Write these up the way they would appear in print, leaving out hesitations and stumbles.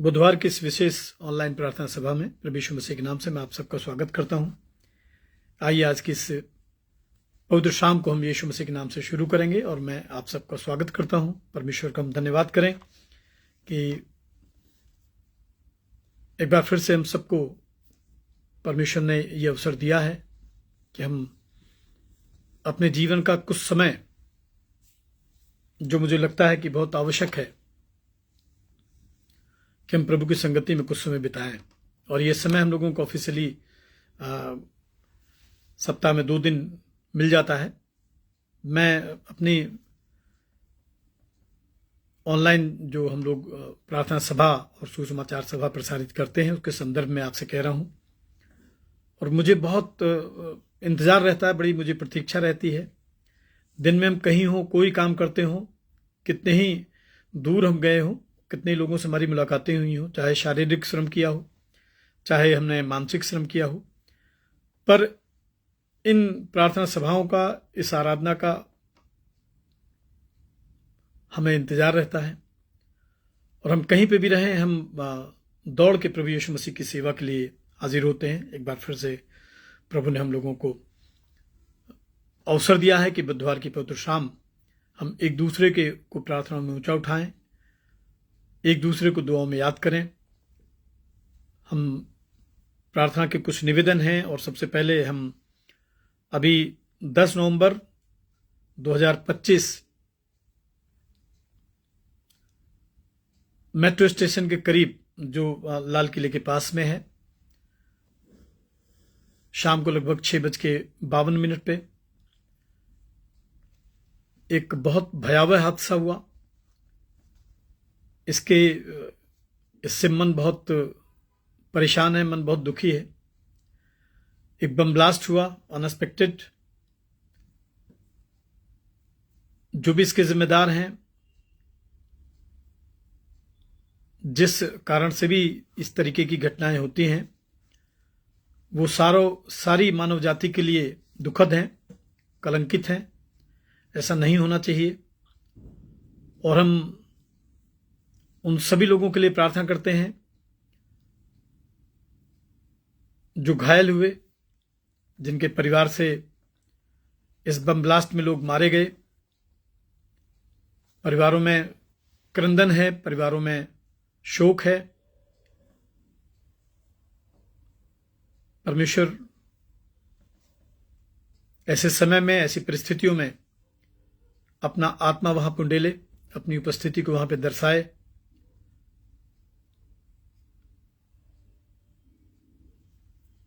बुधवार की इस विशेष ऑनलाइन प्रार्थना सभा में प्रभु यीशु मसीह के नाम से मैं आप सबका स्वागत करता हूं। आइए आज की इस पवित्र शाम को हम यीशु मसीह के नाम से शुरू करेंगे और मैं आप सबका स्वागत करता हूं। परमेश्वर का हम धन्यवाद करें कि एक बार फिर से हम सबको परमेश्वर ने ये अवसर दिया है कि हम अपने जीवन का कुछ समय, जो मुझे लगता है कि बहुत आवश्यक है, कि हम प्रभु की संगति में कुछ समय बिताएं। और ये समय हम लोगों को ऑफिशियली सप्ताह में 2 दिन मिल जाता है। मैं अपनी ऑनलाइन जो हम लोग प्रार्थना सभा और सुसमाचार सभा प्रसारित करते हैं उसके संदर्भ में आपसे कह रहा हूं, और मुझे बहुत इंतजार रहता है, बड़ी मुझे प्रतीक्षा रहती है। दिन में हम कहीं हो, कोई काम करते हो, कितने ही दूर हम गए हो, कितने लोगों से हमारी मुलाकातें हुई हो, चाहे शारीरिक श्रम किया हो, चाहे हमने मानसिक श्रम किया हो, पर इन प्रार्थना सभाओं का, इस आराधना का हमें इंतजार रहता है। और हम कहीं पे भी रहें, हम दौड़ के प्रभु यीशु मसीह की सेवा के लिए हाजिर होते हैं। एक बार फिर से प्रभु ने हम लोगों को अवसर दिया है कि बुधवार की पवित्र शाम हम एक दूसरे को प्रार्थना में ऊंचा उठाएं, एक दूसरे को दुआओं में याद करें। हम प्रार्थना के कुछ निवेदन हैं, और सबसे पहले हम अभी 10 नवंबर 2025 मेट्रो स्टेशन के करीब, जो लाल किले के पास में है, शाम को लगभग 6:52 पे एक बहुत भयावह हादसा हुआ। इससे मन बहुत परेशान है, मन बहुत दुखी है। एक बम ब्लास्ट हुआ अनएक्सपेक्टेड। जो भी इसके जिम्मेदार हैं, जिस कारण से भी इस तरीके की घटनाएं होती हैं, वो सारी मानव जाति के लिए दुखद हैं, कलंकित हैं। ऐसा नहीं होना चाहिए। और हम उन सभी लोगों के लिए प्रार्थना करते हैं जो घायल हुए, जिनके परिवार से इस बम ब्लास्ट में लोग मारे गए। परिवारों में क्रंदन है, परिवारों में शोक है। परमेश्वर ऐसे समय में, ऐसी परिस्थितियों में अपना आत्मा वहां पुंडेले, अपनी उपस्थिति को वहां पे दर्शाए।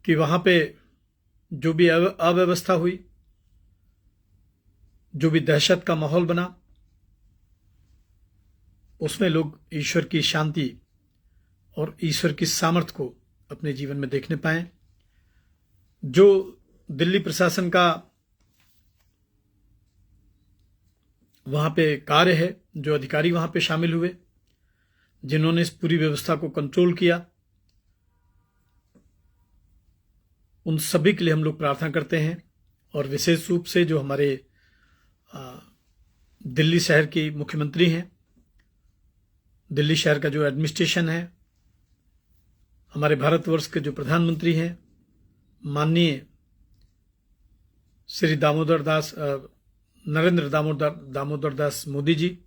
कि वहां पे जो भी अव्यवस्था हुई, जो भी दहशत का माहौल बना, उसमें लोग ईश्वर की शांति और ईश्वर की सामर्थ को अपने जीवन में देखने पाए। जो दिल्ली प्रशासन का वहां पे कार्य है, जो अधिकारी वहां पे शामिल हुए, जिन्होंने इस पूरी व्यवस्था को कंट्रोल किया, उन सभी के लिए हम लोग प्रार्थना करते हैं। और विशेष रूप से जो हमारे दिल्ली शहर की मुख्यमंत्री हैं, दिल्ली शहर का जो एडमिनिस्ट्रेशन है, हमारे भारतवर्ष के जो प्रधानमंत्री हैं, माननीय श्री नरेंद्र दामोदर दास मोदी जी,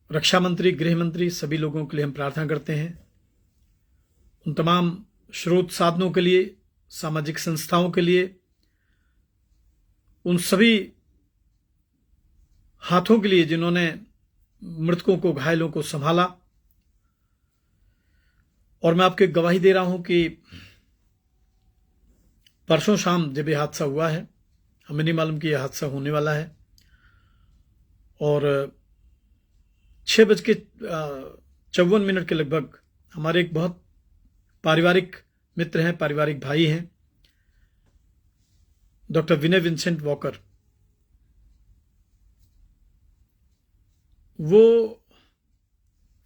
रक्षा मंत्री, गृह मंत्री, सभी लोगों के लिए हम प्रार्थना करते हैं। उन तमाम स्रोत साधनों के लिए, सामाजिक संस्थाओं के लिए, उन सभी हाथों के लिए जिन्होंने मृतकों को, घायलों को संभाला। और मैं आपको गवाही दे रहा हूं कि परसों शाम जब यह हादसा हुआ है, हमें नहीं मालूम कि यह हादसा होने वाला है। और 6:54 के लगभग हमारे एक बहुत पारिवारिक मित्र हैं, पारिवारिक भाई हैं, डॉक्टर विनय विंसेंट वॉकर। वो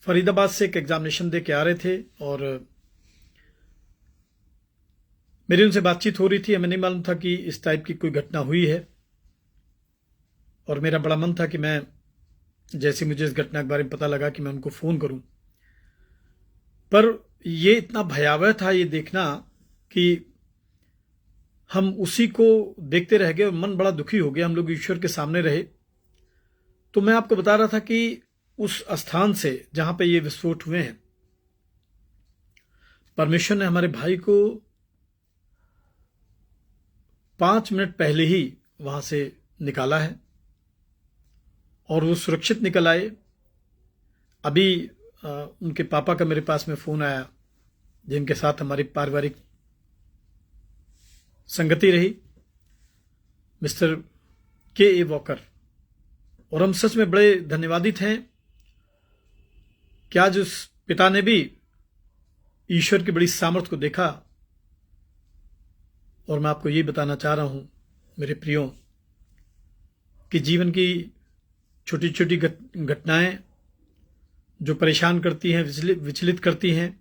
फरीदाबाद से एक एग्जामिनेशन दे के आ रहे थे, और मेरी उनसे बातचीत हो रही थी। हमें नहीं मालूम था कि इस टाइप की कोई घटना हुई है। और मेरा बड़ा मन था कि मैं, जैसे मुझे इस घटना के बारे में पता लगा, कि मैं उनको फोन करूं पर ये इतना भयावह था ये देखना कि हम उसी को देखते रह गए और मन बड़ा दुखी हो गया। हम लोग ईश्वर के सामने रहे। तो मैं आपको बता रहा था कि उस स्थान से जहां पे ये विस्फोट हुए हैं, परमेश्वर ने हमारे भाई को 5 मिनट पहले ही वहां से निकाला है और वो सुरक्षित निकल आए। अभी उनके पापा का मेरे पास में फोन आया, जिनके साथ हमारी पारिवारिक संगति रही, मिस्टर के वॉकर, और हम सच में बड़े धन्यवादित हैं कि आज उस पिता ने भी ईश्वर की बड़ी सामर्थ को देखा। और मैं आपको ये बताना चाह रहा हूं मेरे प्रियो कि जीवन की छोटी छोटी घटनाएं जो परेशान करती हैं, विचलित करती हैं,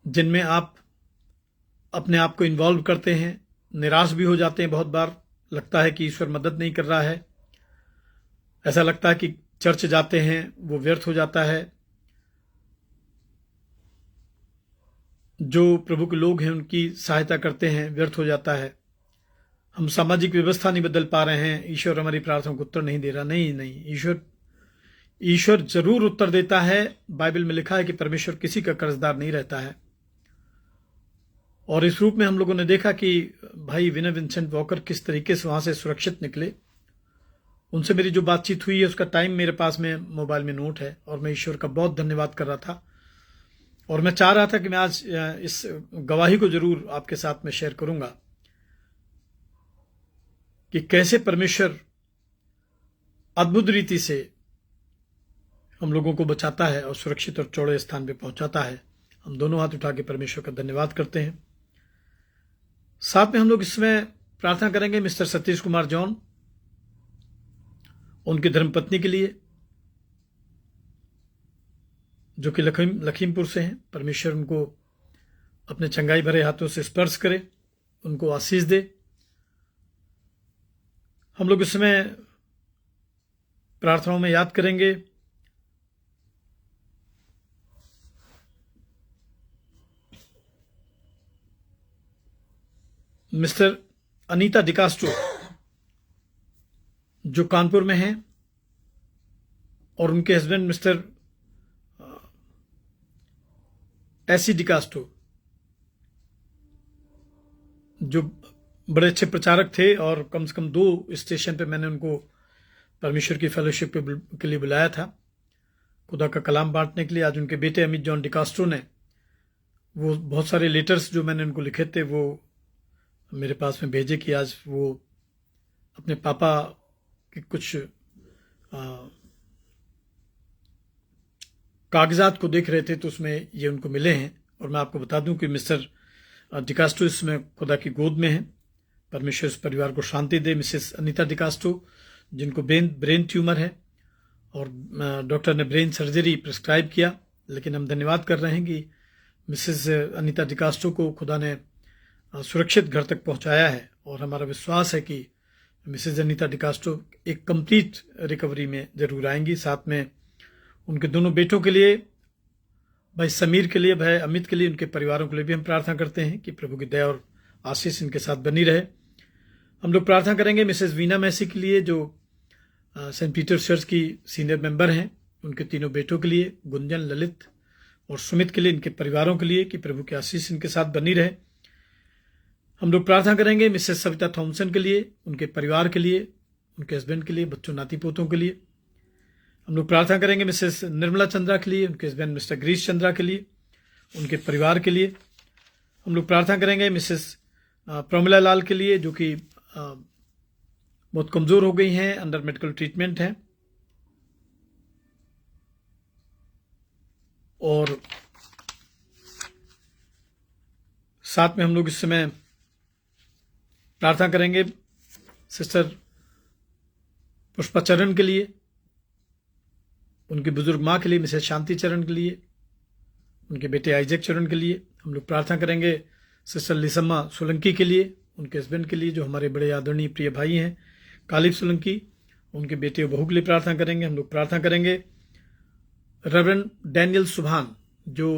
जिनमें आप अपने आप को इन्वॉल्व करते हैं, निराश भी हो जाते हैं। बहुत बार लगता है कि ईश्वर मदद नहीं कर रहा है, ऐसा लगता है कि चर्च जाते हैं वो व्यर्थ हो जाता है, जो प्रभु के लोग हैं उनकी सहायता करते हैं व्यर्थ हो जाता है, हम सामाजिक व्यवस्था नहीं बदल पा रहे हैं, ईश्वर हमारी प्रार्थना को उत्तर नहीं दे रहा। नहीं, ईश्वर जरूर उत्तर देता है। बाइबल में लिखा है कि परमेश्वर किसी का कर्जदार नहीं रहता है। और इस रूप में हम लोगों ने देखा कि भाई विनय विंसेंट वॉकर किस तरीके से वहां से सुरक्षित निकले। उनसे मेरी जो बातचीत हुई है उसका टाइम मेरे पास में मोबाइल में नोट है, और मैं ईश्वर का बहुत धन्यवाद कर रहा था। और मैं चाह रहा था कि मैं आज इस गवाही को जरूर आपके साथ में शेयर करूंगा कि कैसे परमेश्वर अद्भुत रीति से हम लोगों को बचाता है और सुरक्षित और चौड़े स्थान पे पहुंचाता है। हम दोनों हाथ उठा के परमेश्वर का धन्यवाद करते हैं। साथ में हम लोग इसमें प्रार्थना करेंगे मिस्टर सतीश कुमार जॉन, उनकी धर्मपत्नी के लिए जो कि लखीमपुर से हैं। परमेश्वर उनको अपने चंगाई भरे हाथों से स्पर्श करे, उनको आशीष दे। हम लोग इसमें प्रार्थनाओं में याद करेंगे मिस्टर अनीता डिकास्ट्रो जो कानपुर में हैं, और उनके हस्बैंड मिस्टर एसी डिकास्ट्रो जो बड़े अच्छे प्रचारक थे, और कम से कम 2 स्टेशन पे मैंने उनको परमेश्वर की फेलोशिप के लिए बुलाया था, खुदा का कलाम बांटने के लिए। आज उनके बेटे अमित जॉन डिकास्ट्रो ने वो बहुत सारे लेटर्स जो मैंने उनको लिखे थे वो मेरे पास में भेजे कि आज वो अपने पापा के कुछ कागजात को देख रहे थे, तो उसमें ये उनको मिले हैं। और मैं आपको बता दूं कि मिस्टर डिकास्ट्रो इसमें खुदा की गोद में है। परमेश्वर इस परिवार को शांति दे। मिसेस अनीता डिकास्ट्रो जिनको ब्रेन ट्यूमर है और डॉक्टर ने ब्रेन सर्जरी प्रिस्क्राइब किया, लेकिन हम धन्यवाद कर रहे हैं कि मिसेस अनीता डिकास्ट्रो को खुदा ने सुरक्षित घर तक पहुंचाया है। और हमारा विश्वास है कि मिसेस अनीता डिकास्ट्रो एक कंप्लीट रिकवरी में जरूर आएंगी। साथ में उनके दोनों बेटों के लिए, भाई समीर के लिए, भाई अमित के लिए, उनके परिवारों के लिए भी हम प्रार्थना करते हैं कि प्रभु की दया और आशीष इनके साथ बनी रहे। हम लोग प्रार्थना करेंगे मिसेस वीना मैसी के लिए जो सेंट पीटर चर्च की सीनियर मेंबर हैं, उनके तीनों बेटों के लिए, गुंजन, ललित और सुमित के लिए, इनके परिवारों के लिए कि प्रभु की आशीष इनके साथ बनी रहे। हम लोग प्रार्थना करेंगे मिसेस सविता थॉमसन के लिए, उनके परिवार के लिए, उनके हस्बैंड के लिए, बच्चों नाती पोतों के लिए। हम लोग प्रार्थना करेंगे मिसेस निर्मला चंद्रा के लिए, उनके हस्बैंड मिस्टर गिरीश चंद्रा के लिए, उनके परिवार के लिए। हम लोग प्रार्थना करेंगे मिसेस प्रमिला लाल के लिए जो कि बहुत कमजोर हो गई हैं, अंडर मेडिकल ट्रीटमेंट हैं। और साथ में हम लोग इस समय प्रार्थना करेंगे सिस्टर पुष्पा चरण के लिए, उनकी बुजुर्ग मां के लिए, मिसेस शांति चरण के लिए, उनके बेटे आइजक चरण के लिए। हम लोग प्रार्थना करेंगे सिस्टर लिसम्मा सोलंकी के लिए, उनके हस्बैंड के लिए जो हमारे बड़े आदरणीय प्रिय भाई हैं कालिब सोलंकी, उनके बेटे और बहू के लिए प्रार्थना करेंगे। हम लोग प्रार्थना करेंगे रेवरेंड डैनियल सुभान जो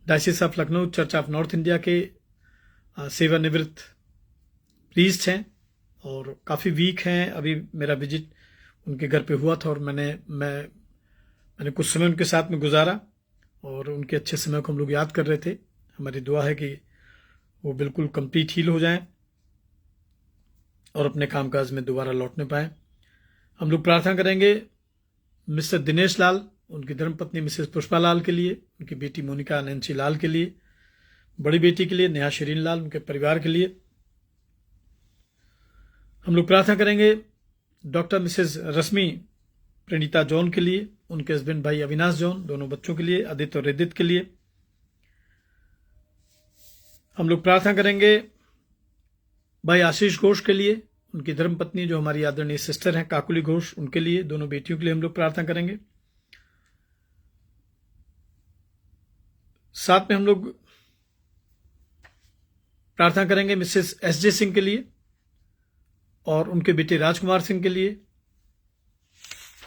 diocese of Lucknow church of North India के सेवानिवृत्त प्रीस्ट हैं और काफ़ी वीक हैं। अभी मेरा विजिट उनके घर पे हुआ था और मैंने कुछ समय उनके साथ में गुजारा और उनके अच्छे समय को हम लोग याद कर रहे थे। हमारी दुआ है कि वो बिल्कुल कंप्लीट हील हो जाएं और अपने कामकाज में दोबारा लौटने पाएं। हम लोग प्रार्थना करेंगे मिस्टर दिनेश लाल, उनकी धर्मपत्नी मिसेस पुष्पा लाल के लिए, उनकी बेटी मोनिका नैन्सी लाल के लिए, बड़ी बेटी के लिए नेहा शरीन लाल, उनके परिवार के लिए। हम लोग प्रार्थना करेंगे डॉक्टर मिसेस रश्मि प्रणीता जॉन के लिए, उनके हस्बैंड भाई अविनाश जॉन, दोनों बच्चों के लिए, आदित्य और रिदित के लिए। हम लोग प्रार्थना करेंगे भाई आशीष घोष के लिए, उनकी धर्मपत्नी जो हमारी आदरणीय सिस्टर हैं काकुली घोष, उनके लिए, दोनों बेटियों के लिए हम लोग प्रार्थना करेंगे। साथ में हम लोग प्रार्थना करेंगे मिसेस एस.जे. सिंह के लिए और उनके बेटे राजकुमार सिंह के लिए,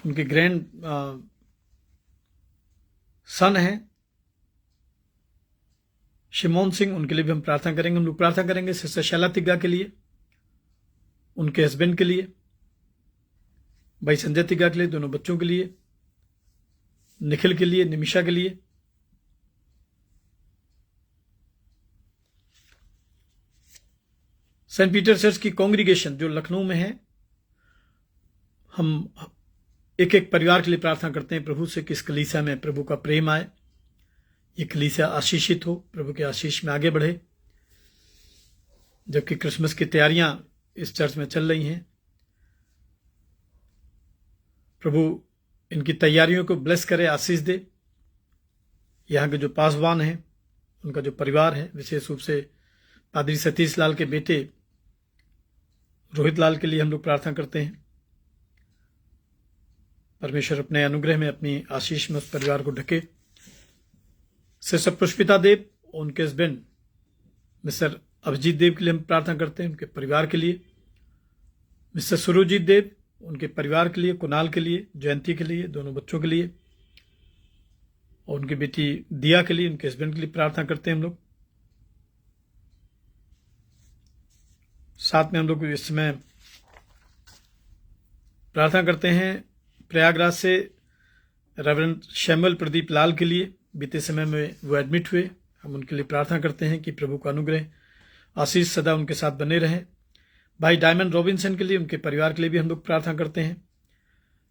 उनके ग्रैंड सन हैं शिमोन सिंह, उनके लिए भी हम प्रार्थना करेंगे। हम लोग प्रार्थना करेंगे सिस्टर शैला तिग्गा के लिए, उनके हस्बैंड के लिए, भाई संजय तिग्गा के लिए, दोनों बच्चों के लिए, निखिल के लिए, निमिषा के लिए। सेंट पीटर चर्च की कांग्रीगेशन जो लखनऊ में है, हम एक एक परिवार के लिए प्रार्थना करते हैं प्रभु से कि इस कलीसिया में प्रभु का प्रेम आए, ये कलीसिया आशीषित हो, प्रभु के आशीष में आगे बढ़े। जबकि क्रिसमस की तैयारियां इस चर्च में चल रही हैं, प्रभु इनकी तैयारियों को ब्लेस करे, आशीष दे। यहाँ के जो पासवान हैं, उनका जो परिवार है, विशेष रूप से पादरी सतीश लाल के बेटे रोहित लाल के लिए हम लोग प्रार्थना करते हैं। परमेश्वर अपने अनुग्रह में, अपनी आशीष में उस परिवार को ढके। सिस्टर पुष्पिता देव, उनके हस्बैंड मिस्टर अभिजीत देव के लिए हम प्रार्थना करते हैं, उनके परिवार के लिए। मिस्टर सुरजीत देव, उनके परिवार के लिए, कुणाल के लिए, जयंती के लिए, दोनों बच्चों के लिए और उनकी बेटी दिया के लिए, उनके हस्बैंड के लिए प्रार्थना करते हैं हम लोग। साथ में हम लोग इस समय प्रार्थना करते हैं प्रयागराज से रेवरेंड शैमुअल प्रदीप लाल के लिए। बीते समय में वो एडमिट हुए, हम उनके लिए प्रार्थना करते हैं कि प्रभु का अनुग्रह आशीष सदा उनके साथ बने रहे। भाई डायमंड रॉबिन्सन के लिए, उनके परिवार के लिए भी हम लोग प्रार्थना करते हैं।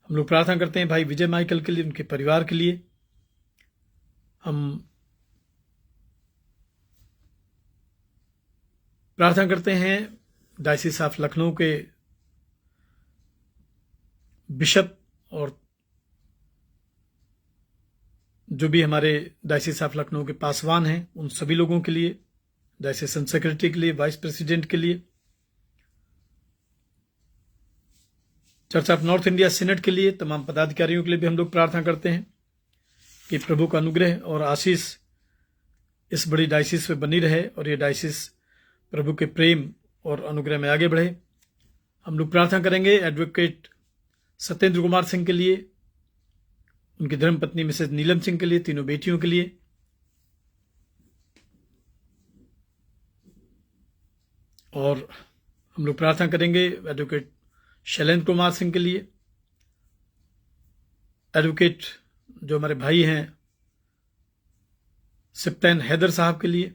हम लोग प्रार्थना करते हैं भाई विजय माइकल के लिए, उनके परिवार के लिए। हम प्रार्थना करते हैं डायसिस ऑफ लखनऊ के बिशप और जो भी हमारे डायसिस ऑफ लखनऊ के पासवान हैं, उन सभी लोगों के लिए, डायसिसन सेक्रेटरी के लिए, वाइस प्रेसिडेंट के लिए, church of North India synod के लिए, तमाम पदाधिकारियों के लिए भी हम लोग प्रार्थना करते हैं कि प्रभु का अनुग्रह और आशीष इस बड़ी डायसिस में बनी रहे और ये डायसिस प्रभु के प्रेम और अनुग्रह में आगे बढ़े। हम लोग प्रार्थना करेंगे एडवोकेट सत्येंद्र कुमार सिंह के लिए, उनकी धर्मपत्नी मिसेज नीलम सिंह के लिए, तीनों बेटियों के लिए। और हम लोग प्रार्थना करेंगे एडवोकेट शैलेंद्र कुमार सिंह के लिए, एडवोकेट जो हमारे भाई हैं सिप्तैन हैदर साहब के लिए,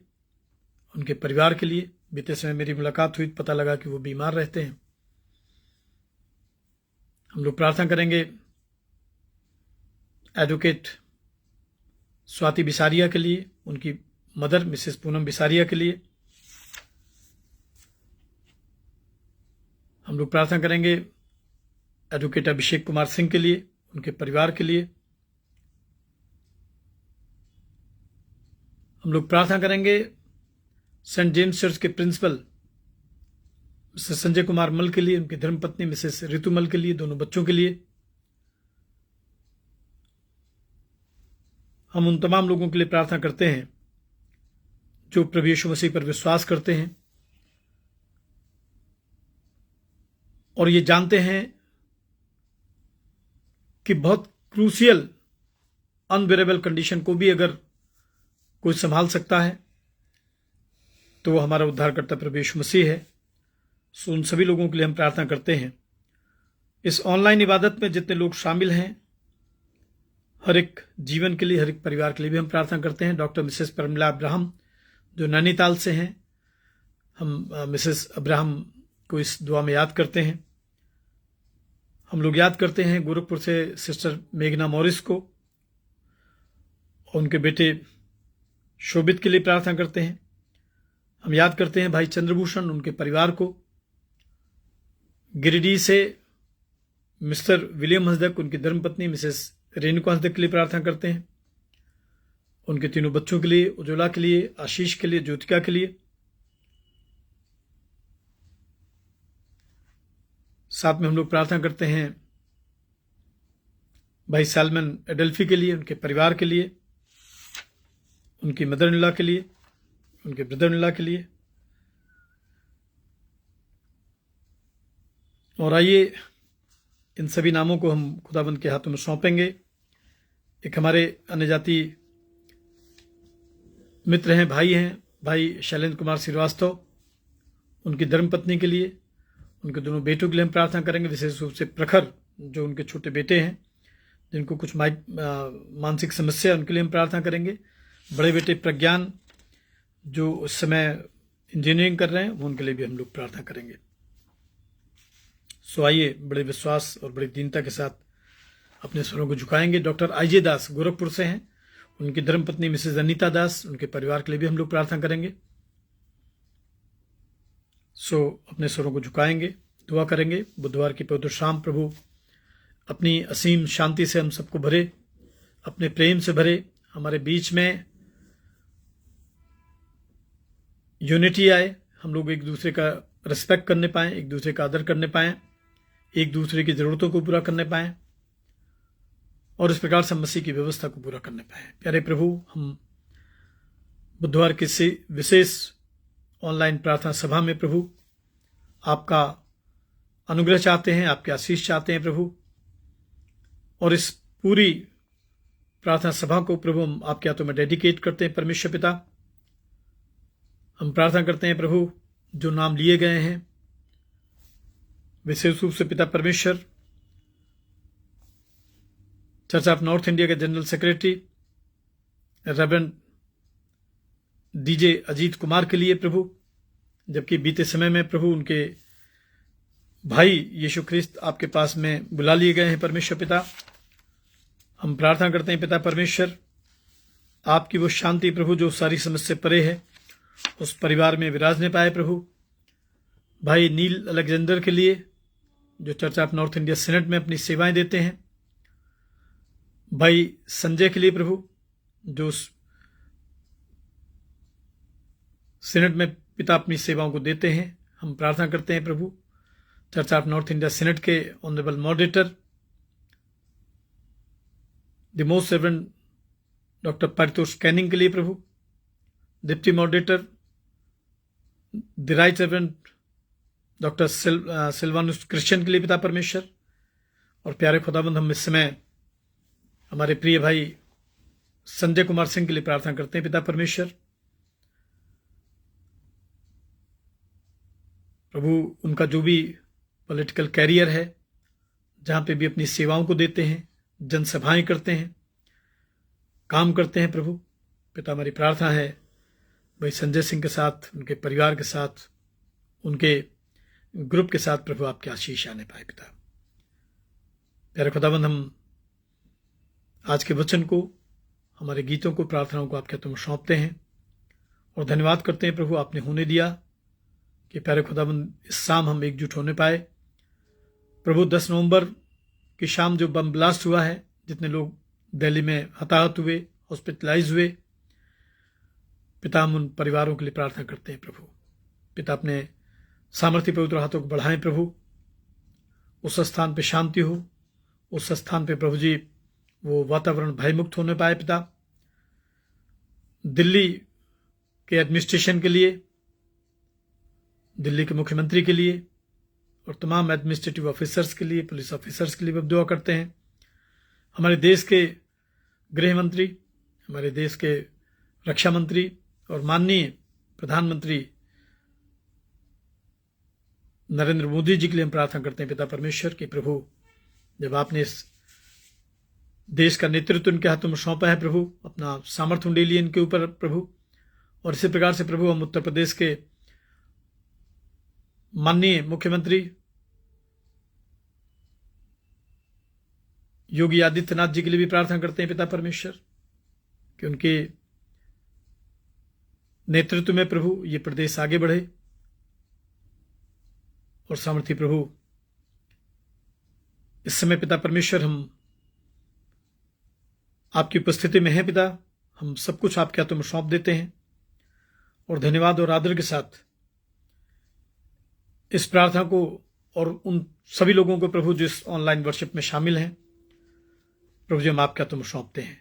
उनके परिवार के लिए। बीते समय मेरी मुलाकात हुई, पता लगा कि वो बीमार रहते हैं। हम लोग प्रार्थना करेंगे एडवोकेट स्वाति बिसारिया के लिए, उनकी मदर मिसेस पूनम बिसारिया के लिए। हम लोग प्रार्थना करेंगे एडवोकेट अभिषेक कुमार सिंह के लिए, उनके परिवार के लिए। हम लोग प्रार्थना करेंगे सेंट जेम्स चर्च के प्रिंसिपल मिस्टर संजय कुमार मल के लिए, उनकी धर्मपत्नी मिसेस ऋतु मल के लिए, दोनों बच्चों के लिए। हम उन तमाम लोगों के लिए प्रार्थना करते हैं जो प्रभु यीशु मसीह पर विश्वास करते हैं और ये जानते हैं कि बहुत क्रूशियल अनबेरेबल कंडीशन को भी अगर कोई संभाल सकता है तो वो हमारा उद्धारकर्ता प्रभु यीशु मसीह है। सो उन सभी लोगों के लिए हम प्रार्थना करते हैं। इस ऑनलाइन इबादत में जितने लोग शामिल हैं, हर एक जीवन के लिए, हर एक परिवार के लिए भी हम प्रार्थना करते हैं। डॉक्टर मिसेस परमिला अब्राहम जो नैनीताल से हैं, हम मिसेस अब्राहम को इस दुआ में याद करते हैं। हम लोग याद करते हैं गोरखपुर से सिस्टर मेघना मॉरिस को, और उनके बेटे शोभित के लिए प्रार्थना करते हैं। हम याद करते हैं भाई चंद्रभूषण, उनके परिवार को। गिरिडीह से मिस्टर विलियम हंसदक, उनकी धर्मपत्नी मिसेस रेणुका हंसदक के लिए प्रार्थना करते हैं। उनके तीनों बच्चों के लिए, उज्ज्वला के लिए, आशीष के लिए, ज्योतिका के लिए। साथ में हम लोग प्रार्थना करते हैं भाई सैलमन एडल्फी के लिए, उनके परिवार के लिए, उनकी मदर इन लॉ के लिए, उनके ब्रदर इन लॉ के लिए। और आइए इन सभी नामों को हम खुदाबंद के हाथों में सौंपेंगे। एक हमारे अन्य जाति मित्र हैं, भाई शैलेंद्र कुमार श्रीवास्तव, उनकी धर्मपत्नी के लिए, उनके दोनों बेटों के लिए हम प्रार्थना करेंगे। विशेष रूप से प्रखर जो उनके छोटे बेटे हैं जिनको कुछ मानसिक समस्या, उनके लिए हम प्रार्थना करेंगे। बड़े बेटे प्रज्ञान जो उस समय इंजीनियरिंग कर रहे हैं, वो उनके लिए भी हम लोग प्रार्थना करेंगे। सो आइए बड़े विश्वास और बड़ी दीनता के साथ अपने स्वरों को झुकाएंगे। डॉक्टर आईजे दास गोरखपुर से हैं, उनकी धर्मपत्नी मिसेज अनीता दास, उनके परिवार के लिए भी हम लोग प्रार्थना करेंगे। सो अपने स्वरों को झुकाएंगे, दुआ करेंगे। बुधवार की पवित्र शाम प्रभु अपनी असीम शांति से हम सबको भरे, अपने प्रेम से भरे, हमारे बीच में यूनिटी आए, हम लोग एक दूसरे का रिस्पेक्ट करने पाएं, एक दूसरे का आदर करने पाएं, एक दूसरे की जरूरतों को पूरा करने पाएं, और इस प्रकार से मसीह की व्यवस्था को पूरा करने पाएं। प्यारे प्रभु, हम बुधवार के विशेष ऑनलाइन प्रार्थना सभा में प्रभु आपका अनुग्रह चाहते हैं, आपके आशीष चाहते हैं प्रभु। और इस पूरी प्रार्थना सभा को प्रभु हम आपके हाथों में डेडिकेट करते हैं। परमेश्वर पिता, हम प्रार्थना करते हैं प्रभु जो नाम लिए गए हैं, विशेष रूप से पिता परमेश्वर, चर्च ऑफ नॉर्थ इंडिया के general secretary reverend DJ Ajit Kumar के लिए प्रभु, जबकि बीते समय में प्रभु उनके भाई यीशु ख्रिस्त आपके पास में बुला लिए गए हैं। परमेश्वर पिता, हम प्रार्थना करते हैं पिता परमेश्वर, आपकी वो शांति प्रभु जो सारी समस्या परे है, उस परिवार में विराजने पाए प्रभु। भाई नील अलेक्जेंडर के लिए जो church of North India senate में अपनी सेवाएं देते हैं, भाई संजय के लिए प्रभु जो सीनेट में पिता अपनी सेवाओं को देते हैं, हम प्रार्थना करते हैं प्रभु church of North India synod के honourable moderator the most reverend doctor Paritosh Canning के लिए प्रभु, deputy moderator the right reverend doctor Silvanus Christian के लिए पिता परमेश्वर। और प्यारे खुदाबंद, हम इस समय हमारे प्रिय भाई संजय कुमार सिंह के लिए प्रार्थना करते हैं पिता परमेश्वर। प्रभु उनका जो भी पॉलिटिकल कैरियर है, जहां पे भी अपनी सेवाओं को देते हैं, जनसभाएं करते हैं, काम करते हैं प्रभु पिता, हमारी प्रार्थना है भाई संजय सिंह के साथ, उनके परिवार के साथ, उनके ग्रुप के साथ प्रभु आपके आशीष आने पाए पिता। प्यारे खुदाबंद, हम आज के वचन को, हमारे गीतों को, प्रार्थनाओं को आपके हाथों में सौंपते हैं और धन्यवाद करते हैं प्रभु आपने होने दिया कि प्यारे खुदाबंद इस शाम हम एकजुट होने पाए। प्रभु 10 नवंबर की शाम जो बम ब्लास्ट हुआ है, जितने लोग दिल्ली में हताहत हुए, हॉस्पिटलाइज हुए, पिता हम उन परिवारों के लिए प्रार्थना करते हैं प्रभु। पिता अपने सामर्थ्य पवित्र हाथों को बढ़ाएं प्रभु, उस स्थान पे शांति हो, उस स्थान पे प्रभु जी वो वातावरण भयमुक्त होने पाए पिता। दिल्ली के एडमिनिस्ट्रेशन के लिए, दिल्ली के मुख्यमंत्री के लिए और तमाम एडमिनिस्ट्रेटिव ऑफिसर्स के लिए, पुलिस ऑफिसर्स के लिए भी दुआ करते हैं। हमारे देश के गृह मंत्री, हमारे देश के रक्षा मंत्री और माननीय प्रधानमंत्री नरेंद्र मोदी जी के लिए हम प्रार्थना करते हैं पिता परमेश्वर कि प्रभु, जब आपने इस देश का नेतृत्व इनके हाथों में सौंपा है प्रभु, अपना सामर्थ्य उंडे लिए इनके ऊपर प्रभु, और इसी प्रकार से प्रभु हम उत्तर प्रदेश के माननीय मुख्यमंत्री योगी आदित्यनाथ जी के लिए भी प्रार्थना करते हैं पिता परमेश्वर कि उनके नेतृत्व में प्रभु ये प्रदेश आगे बढ़े। और सामर्थी प्रभु, इस समय पिता परमेश्वर हम आपकी उपस्थिति में हैं पिता, हम सब कुछ आपके हाथों में सौंप देते हैं और धन्यवाद और आदर के साथ इस प्रार्थना को और उन सभी लोगों को प्रभु जो इस ऑनलाइन वर्शिप में शामिल हैं प्रभु जी हम आपके हाथों में सौंपते हैं।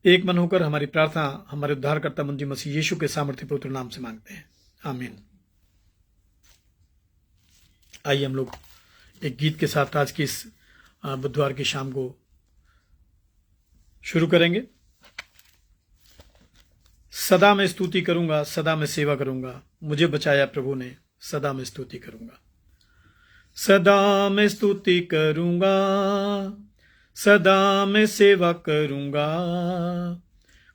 एक मन होकर हमारी प्रार्थना हमारे उद्धारकर्ता मुंजी मसीह यीशु के सामर्थ्य पवित्र नाम से मांगते हैं, आमीन। आइए हम लोग एक गीत के साथ आज की इस बुधवार की शाम को शुरू करेंगे। सदा मैं स्तुति करूंगा, सदा मैं सेवा करूंगा, मुझे बचाया प्रभु ने, सदा मैं स्तुति करूंगा। सदा मैं स्तुति करूंगा, सदा मैं सेवा करूंगा,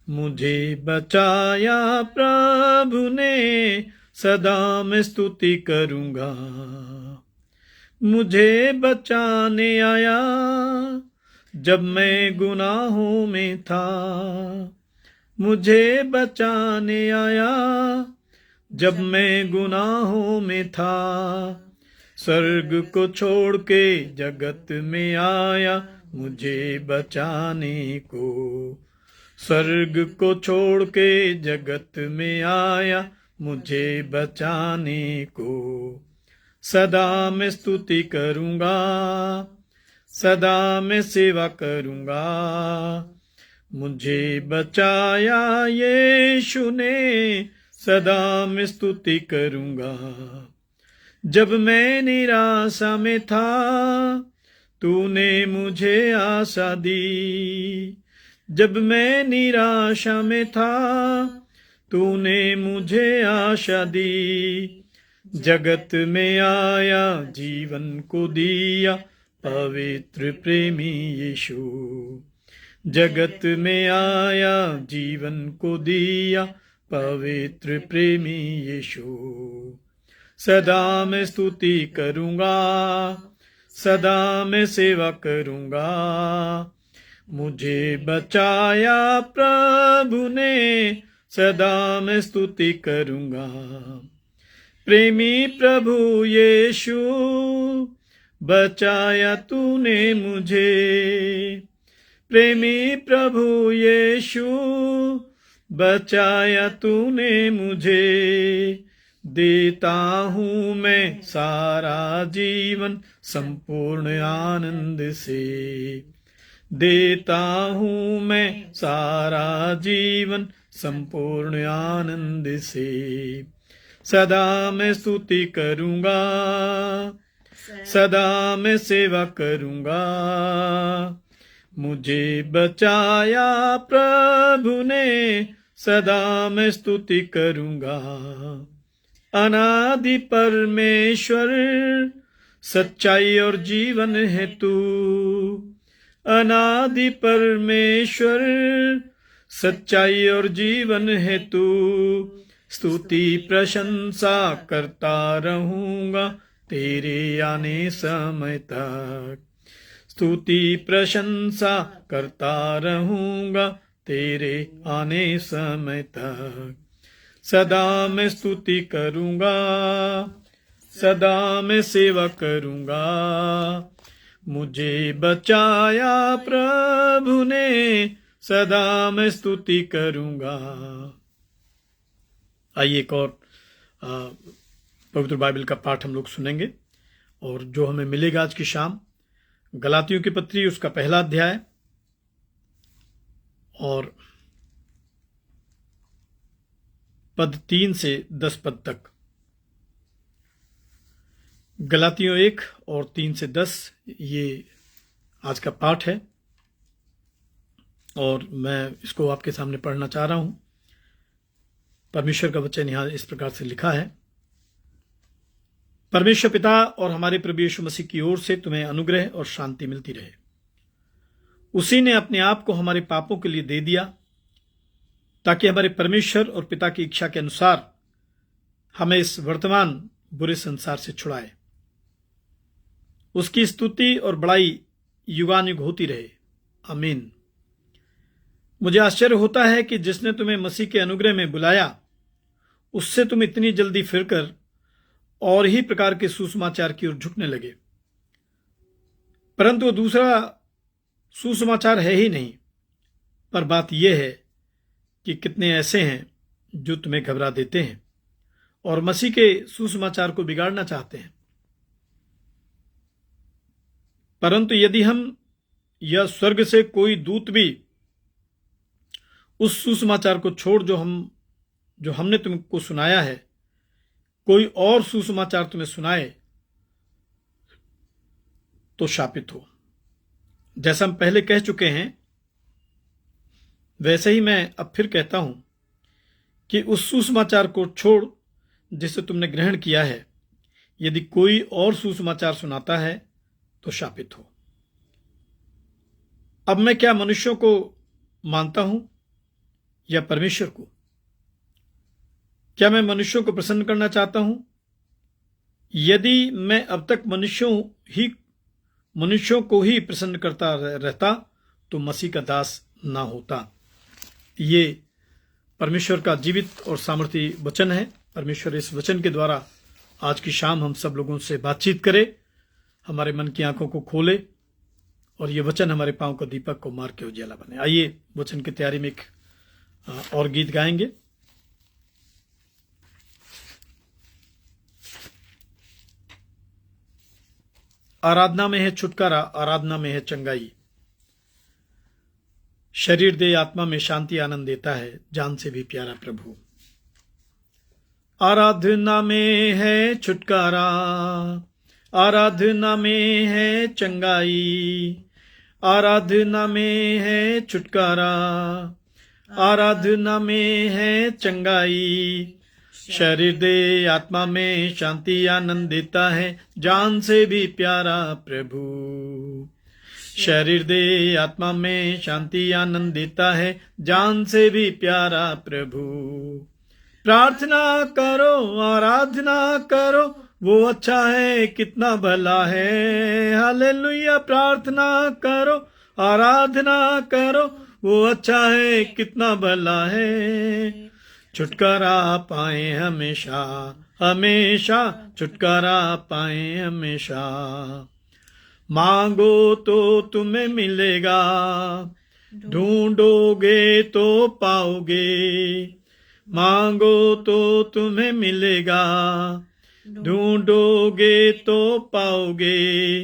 मुझे बचाया प्रभु ने, सदा मैं स्तुति करूंगा। मुझे बचाने आया जब मैं गुनाहों में था, मुझे बचाने आया जब मैं गुनाहों में था। स्वर्ग को छोड़ के जगत में आया मुझे बचाने को, स्वर्ग को छोड़ के जगत में आया मुझे बचाने को। सदा मैं स्तुति करूंगा, सदा मैं सेवा करूंगा, मुझे बचाया यीशु ने, सदा मैं स्तुति करूंगा। जब मैं निराशा में था तूने मुझे आशा दी, जब मैं निराशा में था तूने मुझे आशा दी। जगत में आया जीवन को दिया पवित्र प्रेमी यीशु, जगत में आया जीवन को दिया पवित्र प्रेमी यीशु। सदा मैं स्तुति करूंगा, सदा मैं सेवा करूंगा, मुझे बचाया प्रभु ने, सदा मैं स्तुति करूंगा। प्रेमी प्रभु यीशु बचाया तूने मुझे, प्रेमी प्रभु यीशु बचाया तूने मुझे। देता हूँ मैं सारा जीवन संपूर्ण आनंद से, देता हूँ मैं सारा जीवन संपूर्ण आनंद से। सदा मैं स्तुति करूंगा, सदा मैं सेवा करूंगा, मुझे बचाया प्रभु ने, सदा मैं स्तुति करूंगा। अनादि परमेश्वर सच्चाई और जीवन है तू, अनादि परमेश्वर सच्चाई और जीवन है तू। स्तुति प्रशंसा करता रहूंगा तेरे आने समय तक, स्तुति प्रशंसा करता रहूंगा तेरे आने समय तक। सदा मैं स्तुति करूंगा, सदा मैं सेवा करूंगा, मुझे बचाया प्रभु ने, सदा मैं स्तुति करूंगा। आइए एक और पवित्र बाइबल का पाठ हम लोग सुनेंगे और जो हमें मिलेगा आज की शाम गलातियों की पत्री उसका पहला अध्याय और पद 3 से 10 पद तक। गलातियों 1 और 3 से 10 ये आज का पाठ है। और मैं इसको आपके सामने पढ़ना चाह रहा हूं। परमेश्वर का वचन यहां इस प्रकार से लिखा है। परमेश्वर पिता और हमारे प्रभु यीशु मसीह की ओर से तुम्हें अनुग्रह और शांति मिलती रहे। उसी ने अपने आप को हमारे पापों के लिए दे दिया ताकि हमारे परमेश्वर और पिता की इच्छा के अनुसार हमें इस वर्तमान बुरे संसार से छुड़ाए। उसकी स्तुति और बड़ाई युगानुग होती रहे। आमीन। मुझे आश्चर्य होता है कि जिसने तुम्हें मसीह के अनुग्रह में बुलाया उससे तुम इतनी जल्दी फिरकर और ही प्रकार के सुसमाचार की ओर झुकने लगे। परंतु दूसरा सुसमाचार है ही नहीं, पर बात यह है कि कितने ऐसे हैं जो तुम्हें घबरा देते हैं और मसीह के सुसमाचार को बिगाड़ना चाहते हैं। परंतु यदि हम या स्वर्ग से कोई दूत भी उस सुसमाचार को छोड़ जो हमने तुमको सुनाया है, कोई और सुसमाचार तुम्हें सुनाए तो शापित हो। जैसा हम पहले कह चुके हैं वैसे ही मैं अब फिर कहता हूं कि उस सुसमाचार को छोड़ जिसे तुमने ग्रहण किया है, यदि कोई और सुसमाचार सुनाता है तो शापित हो। अब मैं क्या मनुष्यों को मानता हूं या परमेश्वर को? क्या मैं मनुष्यों को प्रसन्न करना चाहता हूं? यदि मैं अब तक मनुष्यों को ही प्रसन्न करता रहता तो मसीह का दास ना होता। ये परमेश्वर का जीवित और सामर्थी वचन है। परमेश्वर इस वचन के द्वारा आज की शाम हम सब लोगों से बातचीत करे, हमारे मन की आंखों को खोले और ये वचन हमारे पांव का दीपक को मार के उजाला बने। आइए वचन की तैयारी में एक और गीत गाएंगे। आराधना में है छुटकारा, आराधना में है चंगाई। शरीर दे आत्मा में शांति आनंद देता है, जान से भी प्यारा प्रभु। आराधना में है छुटकारा, आराधना में है चंगाई। आराधना में है छुटकारा, आराधना में है चंगाई। शरीर दे आत्मा में शांति आनंद देता है, जान से भी प्यारा प्रभु। शरीर दे आत्मा में शांति आनंद देता है, जान से भी प्यारा प्रभु। प्रार्थना करो, आराधना करो, वो अच्छा है कितना भला है। हालेलुया। प्रार्थना करो, आराधना करो, वो अच्छा है कितना भला है। छुटकारा पाए हमेशा, हमेशा छुटकारा पाए हमेशा। मांगो तो तुम्हें मिलेगा, ढूंढोगे तो पाओगे। मांगो तो तुम्हें मिलेगा, ढूंढोगे तो पाओगे।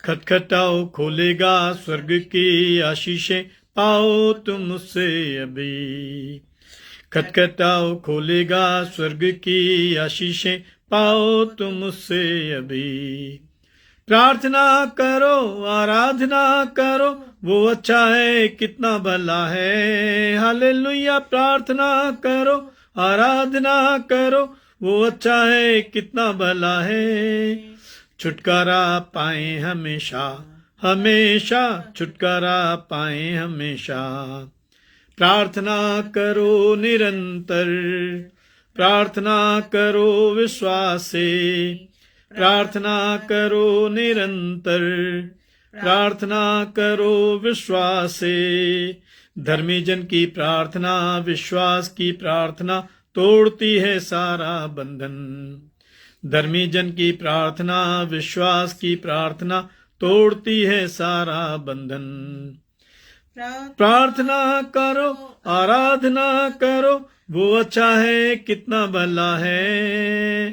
खटखटाओ खोलेगा स्वर्ग की आशीषें, पाओ तुम उससे अभी। खटखटाओ खोलेगा स्वर्ग की आशीषें, पाओ तुम उससे अभी। प्रार्थना करो, आराधना करो, वो अच्छा है कितना भला है। हालेलुया। प्रार्थना करो, आराधना करो, वो अच्छा है कितना भला है। छुटकारा पाए हमेशा, हमेशा छुटकारा पाए हमेशा। प्रार्थना करो निरंतर, प्रार्थना करो विश्वास से। प्रार्थना करो निरंतर, प्रार्थना करो विश्वास से। धर्मी जन की प्रार्थना, विश्वास की प्रार्थना तोड़ती है सारा बंधन। धर्मी जन की प्रार्थना, विश्वास की प्रार्थना तोड़ती है सारा बंधन। प्रार्थना करो, आराधना करो, वो अच्छा है कितना भला है।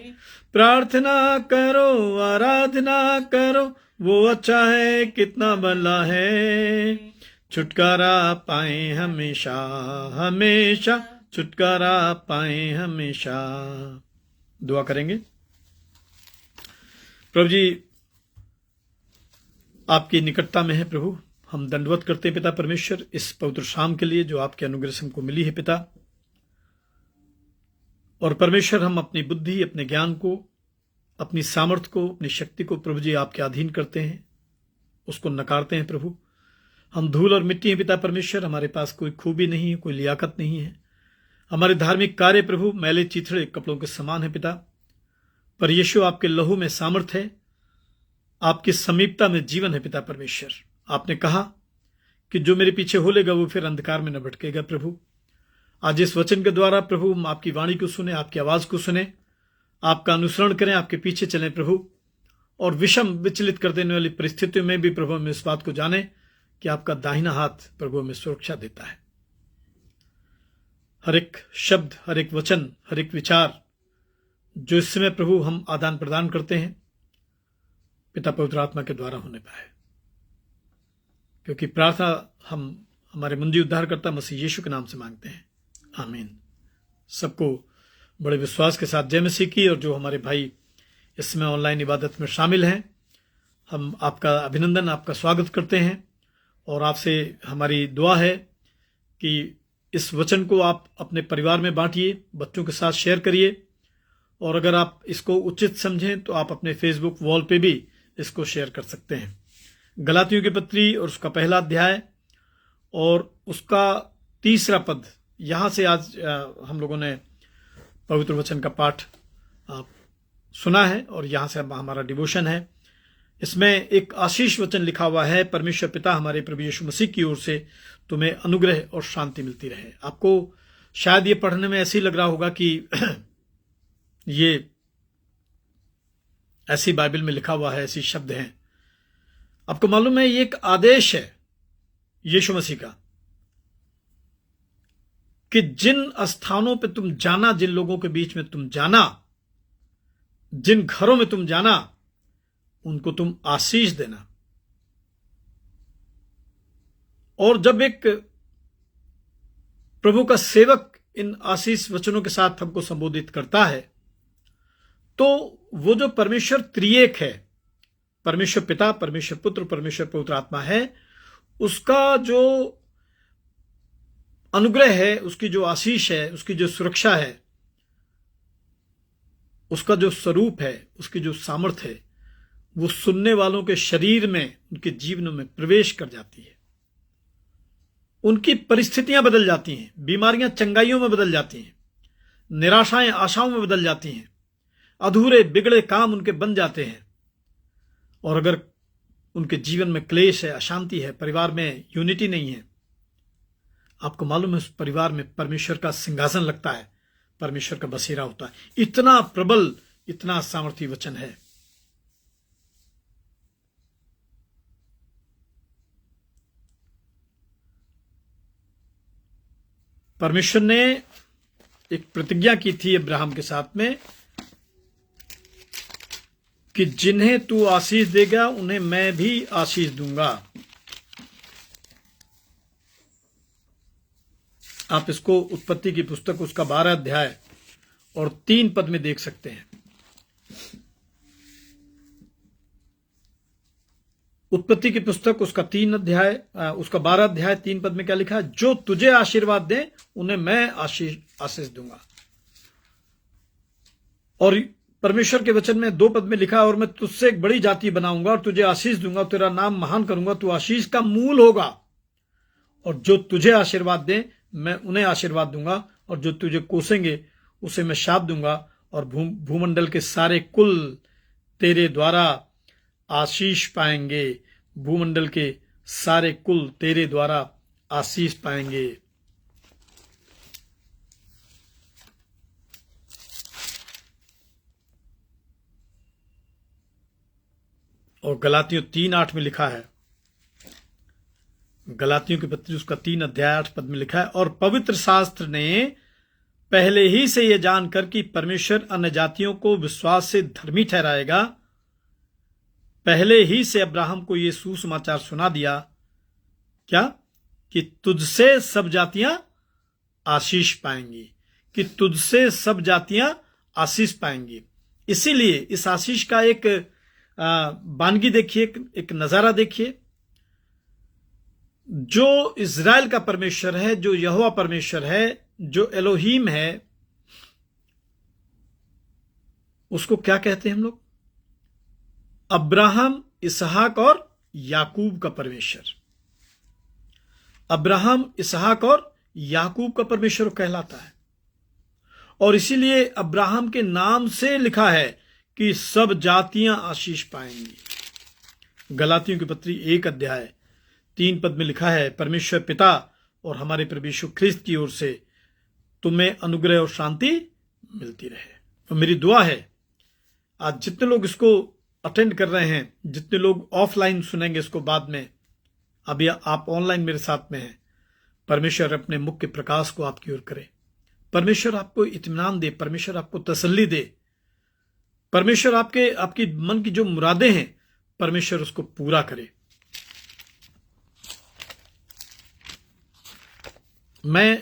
प्रार्थना करो, आराधना करो, वो अच्छा है कितना भला है। छुटकारा पाए हमेशा, हमेशा छुटकारा पाए हमेशा। दुआ करेंगे। प्रभु जी आपकी निकटता में है प्रभु, हम दंडवत करते हैं पिता परमेश्वर इस पवित्र शाम के लिए जो आपके अनुग्रह से हमको मिली है पिता। और परमेश्वर हम अपनी बुद्धि, अपने ज्ञान को, अपनी सामर्थ्य को, अपनी शक्ति को प्रभु जी आपके अधीन करते हैं, उसको नकारते हैं प्रभु। हम धूल और मिट्टी हैं पिता परमेश्वर, हमारे पास कोई खूबी नहीं है, कोई लियाकत नहीं है। हमारे धार्मिक कार्य प्रभु मैले चिथड़े कपड़ों के समान है पिता। पर यीशु आपके लहू में सामर्थ्य है, आपकी समीपता में जीवन है पिता परमेश्वर। आपने कहा कि जो मेरे पीछे हो लेगा वो फिर अंधकार में न भटकेगा प्रभु। आज इस वचन के द्वारा प्रभु हम आपकी वाणी को सुने, आपकी आवाज को सुने, आपका अनुसरण करें, आपके पीछे चलें प्रभु। और विषम विचलित कर देने वाली परिस्थितियों में भी प्रभु हम इस बात को जाने कि आपका दाहिना हाथ प्रभु हमें सुरक्षा देता है। हर एक शब्द, हर एक वचन, हर एक विचार जो इस समय प्रभु हम आदान प्रदान करते हैं पिता पवित्र आत्मा के द्वारा होने पाए, क्योंकि प्रार्थना हम हमारे मुंजी उद्धारकर्ता मसीह यीशु के नाम से मांगते हैं, आमीन। सबको बड़े विश्वास के साथ जय मसीह की। और जो हमारे भाई इस समय ऑनलाइन इबादत में शामिल हैं, हम आपका अभिनंदन, आपका स्वागत करते हैं। और आपसे हमारी दुआ है कि इस वचन को आप अपने परिवार में बांटिए, बच्चों के साथ शेयर करिए। और अगर आप इसको उचित समझें तो आप अपने फेसबुक वॉल पे भी इसको शेयर कर सकते हैं। गलातियों की पत्री और उसका पहला अध्याय और उसका 3 पद, यहां से आज हम लोगों ने पवित्र वचन का पाठ सुना है और यहां से हमारा डिवोशन है। इसमें एक आशीष वचन लिखा हुआ है, परमेश्वर पिता हमारे प्रभु यीशु मसीह की ओर से तुम्हें अनुग्रह और शांति मिलती रहे। आपको शायद ये पढ़ने में ऐसे ही लग रहा होगा कि ये ऐसी बाइबल में लिखा हुआ है, ऐसी शब्द हैं। आपको मालूम है ये एक आदेश है यीशु मसीह का कि जिन स्थानों पे तुम जाना, जिन लोगों के बीच में तुम जाना, जिन घरों में तुम जाना, उनको तुम आशीष देना। और जब एक प्रभु का सेवक इन आशीष वचनों के साथ हमको संबोधित करता है तो वो जो परमेश्वर त्रिएक है, परमेश्वर पिता, परमेश्वर पुत्र, परमेश्वर पवित्र आत्मा है, उसका जो अनुग्रह है, उसकी जो आशीष है, उसकी जो सुरक्षा है, उसका जो स्वरूप है, उसकी जो सामर्थ्य है, वो सुनने वालों के शरीर में, उनके जीवन में प्रवेश कर जाती है। उनकी परिस्थितियां बदल जाती हैं, बीमारियां चंगाइयों में बदल जाती हैं, निराशाएं आशाओं में बदल जाती हैं, अधूरे बिगड़े काम उनके बन जाते हैं। और अगर उनके जीवन में क्लेश है, अशांति है, परिवार में यूनिटी नहीं है, आपको मालूम है उस परिवार में परमेश्वर का सिंहासन लगता है, परमेश्वर का बसेरा होता है। इतना प्रबल, इतना सामर्थी वचन है। परमेश्वर ने एक प्रतिज्ञा की थी अब्राहम के साथ में कि जिन्हें तू आशीष देगा उन्हें मैं भी आशीष दूंगा। आप इसको उत्पत्ति की पुस्तक उसका 12 अध्याय और 3 पद में देख सकते हैं। उत्पत्ति की पुस्तक उसका 3 अध्याय, उसका 12 अध्याय 3 पद में क्या लिखा है? जो तुझे आशीर्वाद दे उन्हें मैं आशीष दूंगा। और परमेश्वर के वचन में 2 पद में लिखा है, और मैं तुझसे एक बड़ी जाति बनाऊंगा और तुझे आशीष दूंगा, तेरा नाम महान करूंगा, तू आशीष का मूल होगा। और जो तुझे आशीर्वाद दे मैं उन्हें आशीर्वाद दूंगा, और जो तुझे कोसेंगे उसे मैं शाप दूंगा, और भूमंडल के सारे कुल तेरे द्वारा आशीष पाएंगे। भूमंडल के सारे कुल तेरे द्वारा आशीष पाएंगे। और गलातियों 3:8 में लिखा है, गलातियों की पत्री उसका 3 अध्याय 8 पद में लिखा है, और पवित्र शास्त्र ने पहले ही से यह जानकर कि परमेश्वर अन्य जातियों को विश्वास से धर्मी ठहराएगा, पहले ही से अब्राहम को यह सुसमाचार सुना दिया, क्या? कि तुझसे सब जातियां आशीष पाएंगी, कि तुझसे सब जातियां आशीष पाएंगी। इसीलिए इस आशीष का एक वानगी देखिए, एक नजारा देखिए जो इज़राइल का परमेश्वर है, जो यहोवा परमेश्वर है, जो एलोहीम है, उसको क्या कहते हैं हम लोग? अब्राहम, इसहाक और याकूब का परमेश्वर। अब्राहम, इसहाक और याकूब का परमेश्वर कहलाता है। और इसीलिए अब्राहम के नाम से लिखा है कि सब जातियां आशीष पाएंगी। गलातियों की पत्री 1 अध्याय 3 पद में लिखा है, परमेश्वर पिता और हमारे प्रभु यीशु ख्रिस्त की ओर से तुम्हें अनुग्रह और शांति मिलती रहे। तो मेरी दुआ है आज जितने लोग इसको अटेंड कर रहे हैं, जितने लोग ऑफलाइन सुनेंगे इसको बाद में, अभी आप ऑनलाइन मेरे साथ में हैं, परमेश्वर अपने मुख के प्रकाश को आपकी ओर करे। परमेश्वर आपको इत्मीनान दे, परमेश्वर आपको तसल्ली दे, परमेश्वर आपकी मन की जो मुरादें हैं, परमेश्वर उसको पूरा करे। मैं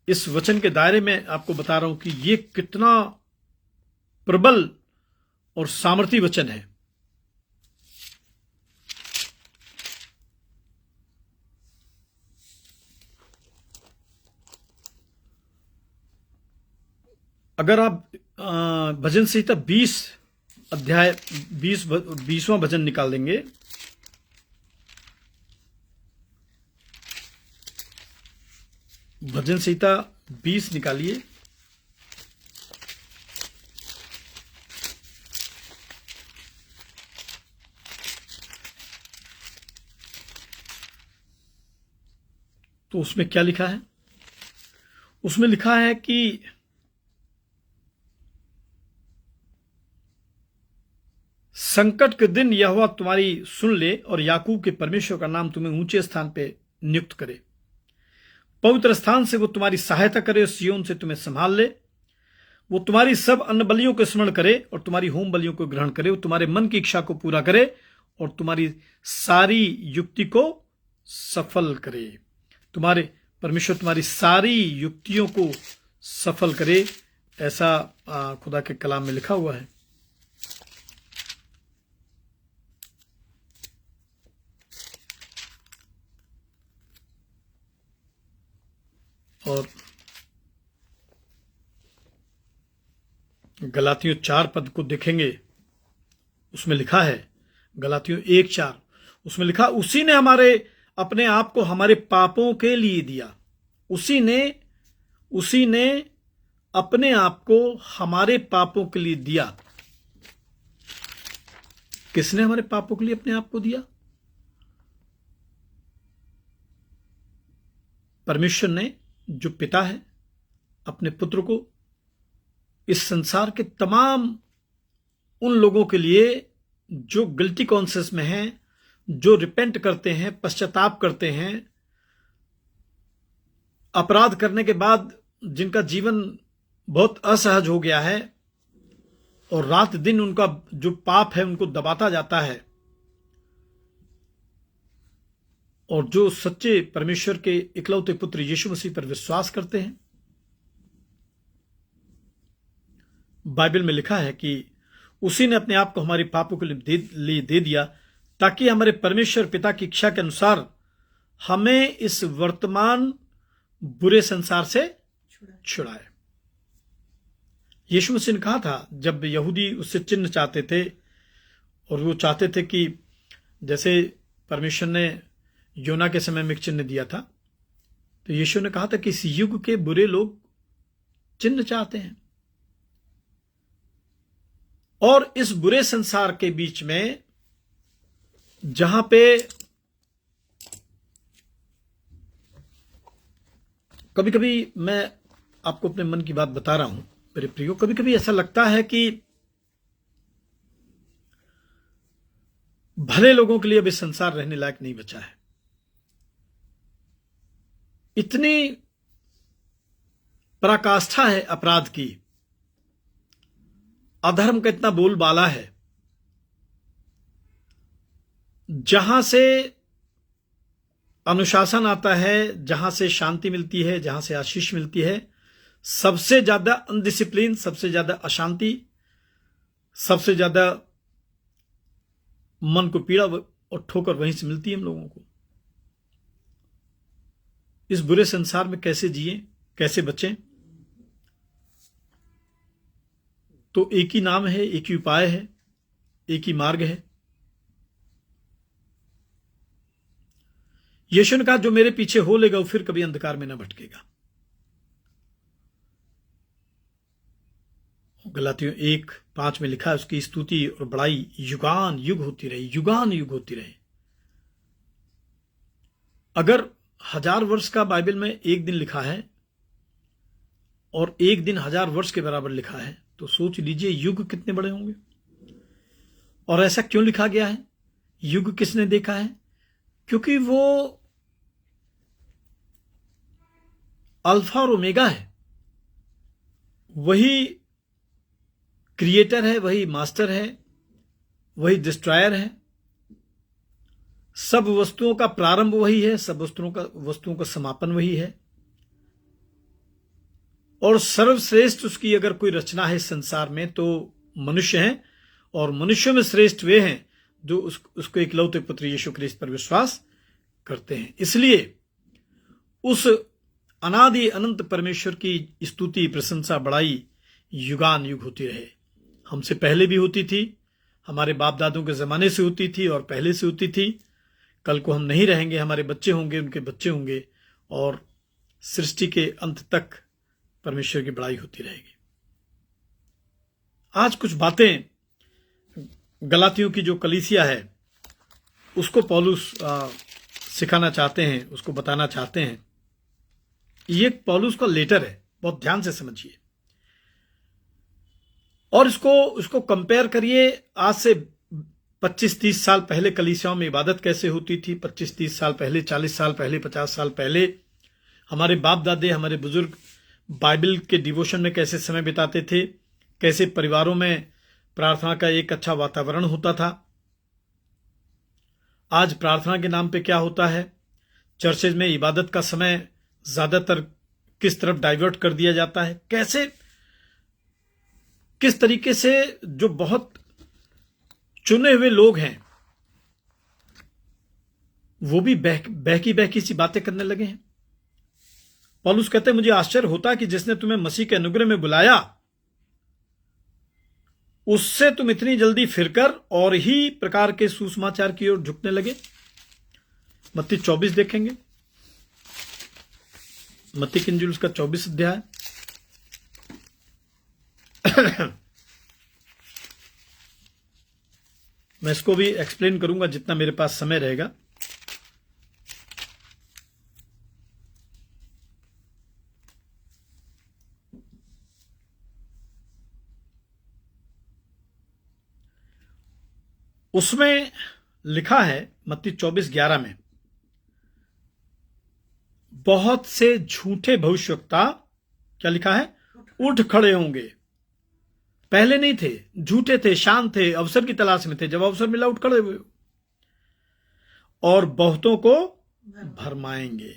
इस वचन के दायरे में आपको बता रहा हूं कि ये कितना प्रबल और सामर्थी वचन है। अगर आप भजन संहिता 20 अध्याय 20वां भजन निकाल देंगे, भजन संहिता 20 निकालिए। तो उसमें क्या लिखा है? उसमें लिखा है कि संकट के दिन यहोवा तुम्हारी सुन ले और याकूब के परमेश्वर का नाम तुम्हें ऊंचे स्थान पे नियुक्त करे। पवित्र स्थान से वो तुम्हारी सहायता करे और सियोन से तुम्हें संभाल ले। वो तुम्हारी सब अन्न बलियों को स्मरण करे और तुम्हारी होम बलियों को ग्रहण करे। वो तुम्हारे मन की इच्छा को पूरा करे और तुम्हारी सारी युक्ति को सफल करे। तुम्हारे परमेश्वर तुम्हारी सारी युक्तियों को सफल करे, ऐसा खुदा के कलाम में लिखा हुआ है। और गलातियों 4 पद को देखेंगे, उसमें लिखा है, गलातियों 1:4, उसमें लिखा, उसी ने अपने आप को हमारे पापों के लिए दिया। उसी ने अपने आप को हमारे पापों के लिए दिया। किसने हमारे पापों के लिए अपने आप को दिया? परमेश्वर ने, जो पिता है, अपने पुत्र को इस संसार के तमाम उन लोगों के लिए जो गिल्टी कॉन्शियस में हैं, जो रिपेंट करते हैं, पश्चाताप करते हैं, अपराध करने के बाद जिनका जीवन बहुत असहज हो गया है और रात दिन उनका जो पाप है उनको दबाता जाता है, और जो सच्चे परमेश्वर के इकलौते पुत्र यीशु मसीह पर विश्वास करते हैं। बाइबल में लिखा है कि उसी ने अपने आप को हमारे पापों के लिए दे दिया, ताकि हमारे परमेश्वर पिता की इच्छा के अनुसार हमें इस वर्तमान बुरे संसार से छुड़ाए। यीशु मसीह ने कहा था, जब यहूदी उससे चिन्ह चाहते थे और वो चाहते थे कि जैसे परमेश्वर ने योना के समय में एक चिन्ह दिया था, तो यीशु ने कहा था कि इस युग के बुरे लोग चिन्ह चाहते हैं, और इस बुरे संसार के बीच में जहां पे कभी कभी, मैं आपको अपने मन की बात बता रहा हूं मेरे प्रियो, कभी कभी ऐसा लगता है कि भले लोगों के लिए अब इस संसार रहने लायक नहीं बचा है। इतनी पराकाष्ठा है अपराध की, अधर्म का इतना बोलबाला है, जहां से अनुशासन आता है, जहां से शांति मिलती है, जहां से आशीष मिलती है, सबसे ज्यादा अनडिसिप्लिन, सबसे ज्यादा अशांति, सबसे ज्यादा मन को पीड़ा और ठोकर वहीं से मिलती है हम लोगों को। इस बुरे संसार में कैसे जिए, कैसे बचें। तो एक ही नाम है, एक ही उपाय है, एक ही मार्ग है। यीशु ने कहा जो मेरे पीछे हो लेगा वो फिर कभी अंधकार में न भटकेगा। गलातियों 1:5 में लिखा है उसकी स्तुति और बड़ाई युगान युग होती रही, युगान युग होती रही। अगर 1000 वर्ष का बाइबल में एक दिन लिखा है और एक दिन 1000 वर्ष के बराबर लिखा है, तो सोच लीजिए युग कितने बड़े होंगे। और ऐसा क्यों लिखा गया है? युग किसने देखा है? क्योंकि वो अल्फा और ओमेगा है, वही क्रिएटर है, वही मास्टर है, वही डिस्ट्रॉयर है। सब वस्तुओं का प्रारंभ वही है, सब वस्तुओं का समापन वही है। और सर्वश्रेष्ठ उसकी अगर कोई रचना है संसार में तो मनुष्य है, और मनुष्यों में श्रेष्ठ वे हैं जो उसको इकलौते पुत्र यीशु ख्रीस्त पर विश्वास करते हैं। इसलिए उस अनादि अनंत परमेश्वर की स्तुति, प्रशंसा, बड़ाई युगान युग होती रहे। हमसे पहले भी होती थी, हमारे बाप दादों के जमाने से होती थी और पहले से होती थी। कल को हम नहीं रहेंगे, हमारे बच्चे होंगे, उनके बच्चे होंगे, और सृष्टि के अंत तक परमेश्वर की बड़ाई होती रहेगी। आज कुछ बातें गलातियों की जो कलीसिया है उसको पौलुस सिखाना चाहते हैं, उसको बताना चाहते हैं। ये पौलुस का लेटर है, बहुत ध्यान से समझिए और इसको कंपेयर करिए आज से 25-30 साल पहले कलीसियाओं में इबादत कैसे होती थी। 25-30 साल पहले, 40 साल पहले, 50 साल पहले हमारे बाप दादे, हमारे बुजुर्ग बाइबल के डिवोशन में कैसे समय बिताते थे, कैसे परिवारों में प्रार्थना का एक अच्छा वातावरण होता था। आज प्रार्थना के नाम पे क्या होता है, चर्चेज में इबादत का समय ज्यादातर किस तरफ डाइवर्ट कर दिया जाता है, किस तरीके से जो बहुत चुने हुए लोग हैं वो भी बहकी सी बातें करने लगे हैं। पौलुस कहते हैं मुझे आश्चर्य होता कि जिसने तुम्हें मसीह के अनुग्रह में बुलाया उससे तुम इतनी जल्दी फिरकर और ही प्रकार के सुसमाचार की ओर झुकने लगे। मत्ती 24 देखेंगे, मत्ती की इंजील उसका 24 अध्याय। मैं इसको भी एक्सप्लेन करूंगा जितना मेरे पास समय रहेगा। उसमें लिखा है मत्ती 24:11 में, बहुत से झूठे भविष्यवक्ता, क्या लिखा है, उठ खड़े होंगे। पहले नहीं थे, झूठे थे, शांत थे, अवसर की तलाश में थे, जब अवसर मिला उठ खड़े हुए, और बहुतों को भरमाएंगे।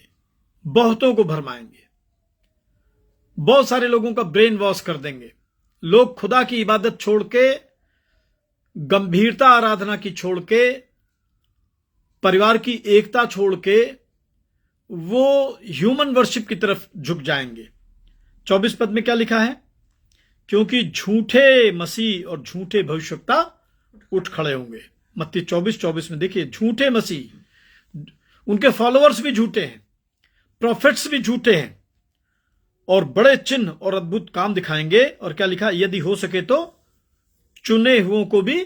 बहुतों को भरमाएंगे, बहुत सारे लोगों का ब्रेन वॉश कर देंगे। लोग खुदा की इबादत छोड़ के, गंभीरता आराधना की छोड़ के, परिवार की एकता छोड़ के वो ह्यूमन वर्शिप की तरफ झुक जाएंगे। 24 पद में क्या लिखा है, क्योंकि झूठे मसीह और झूठे भविष्यवक्ता उठ खड़े होंगे। मत्ती 24:24 में देखिए, झूठे मसीह, उनके फॉलोअर्स भी झूठे हैं, प्रॉफिट्स भी झूठे हैं, और बड़े चिन्ह और अद्भुत काम दिखाएंगे। और क्या लिखा, यदि हो सके तो चुने हुओं को भी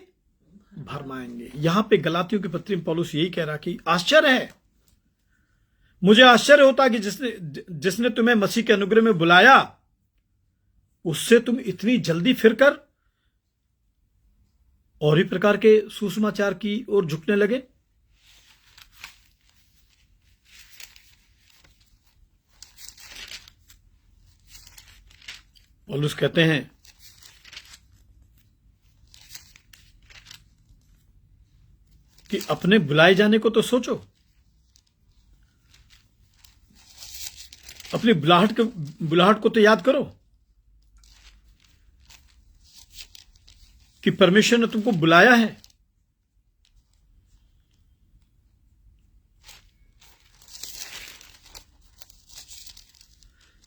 भरमाएंगे। यहां पे गलातियों की पत्री में पौलुस यही कह रहा कि आश्चर्य है, मुझे आश्चर्य होता कि जिसने तुम्हें मसीह के अनुग्रह में बुलाया उससे तुम इतनी जल्दी फिरकर और ही प्रकार के सुसमाचार की ओर झुकने लगे। पौलुस कहते हैं कि अपने बुलाए जाने को तो सोचो, अपनी बुलाहट को तो याद करो कि परमेश्वर ने तुमको बुलाया है।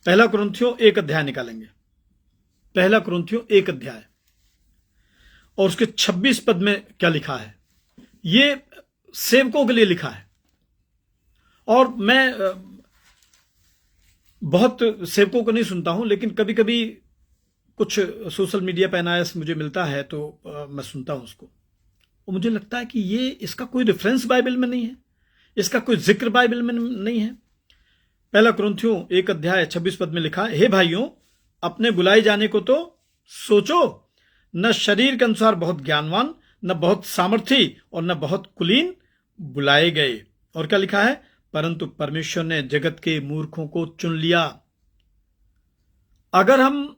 पहला कुरिन्थियों 1 अध्याय निकालेंगे, पहला कुरिन्थियों 1 अध्याय और उसके 26 पद में क्या लिखा है। ये सेवकों के लिए लिखा है। और मैं बहुत सेवकों को नहीं सुनता हूं, लेकिन कभी कभी कुछ सोशल मीडिया पर एनालिसिस मुझे मिलता है तो मैं सुनता हूं उसको, और मुझे लगता है कि ये इसका कोई रेफरेंस बाइबल में नहीं है, इसका कोई जिक्र बाइबल में नहीं है। पहला कुरिन्थियों 1 अध्याय 26 पद में लिखा है, हे भाइयों, अपने बुलाए जाने को तो सोचो, न शरीर के अनुसार बहुत ज्ञानवान, न बहुत सामर्थी और न बहुत कुलीन बुलाए गए। और क्या लिखा है, परंतु परमेश्वर ने जगत के मूर्खों को चुन लिया। अगर हम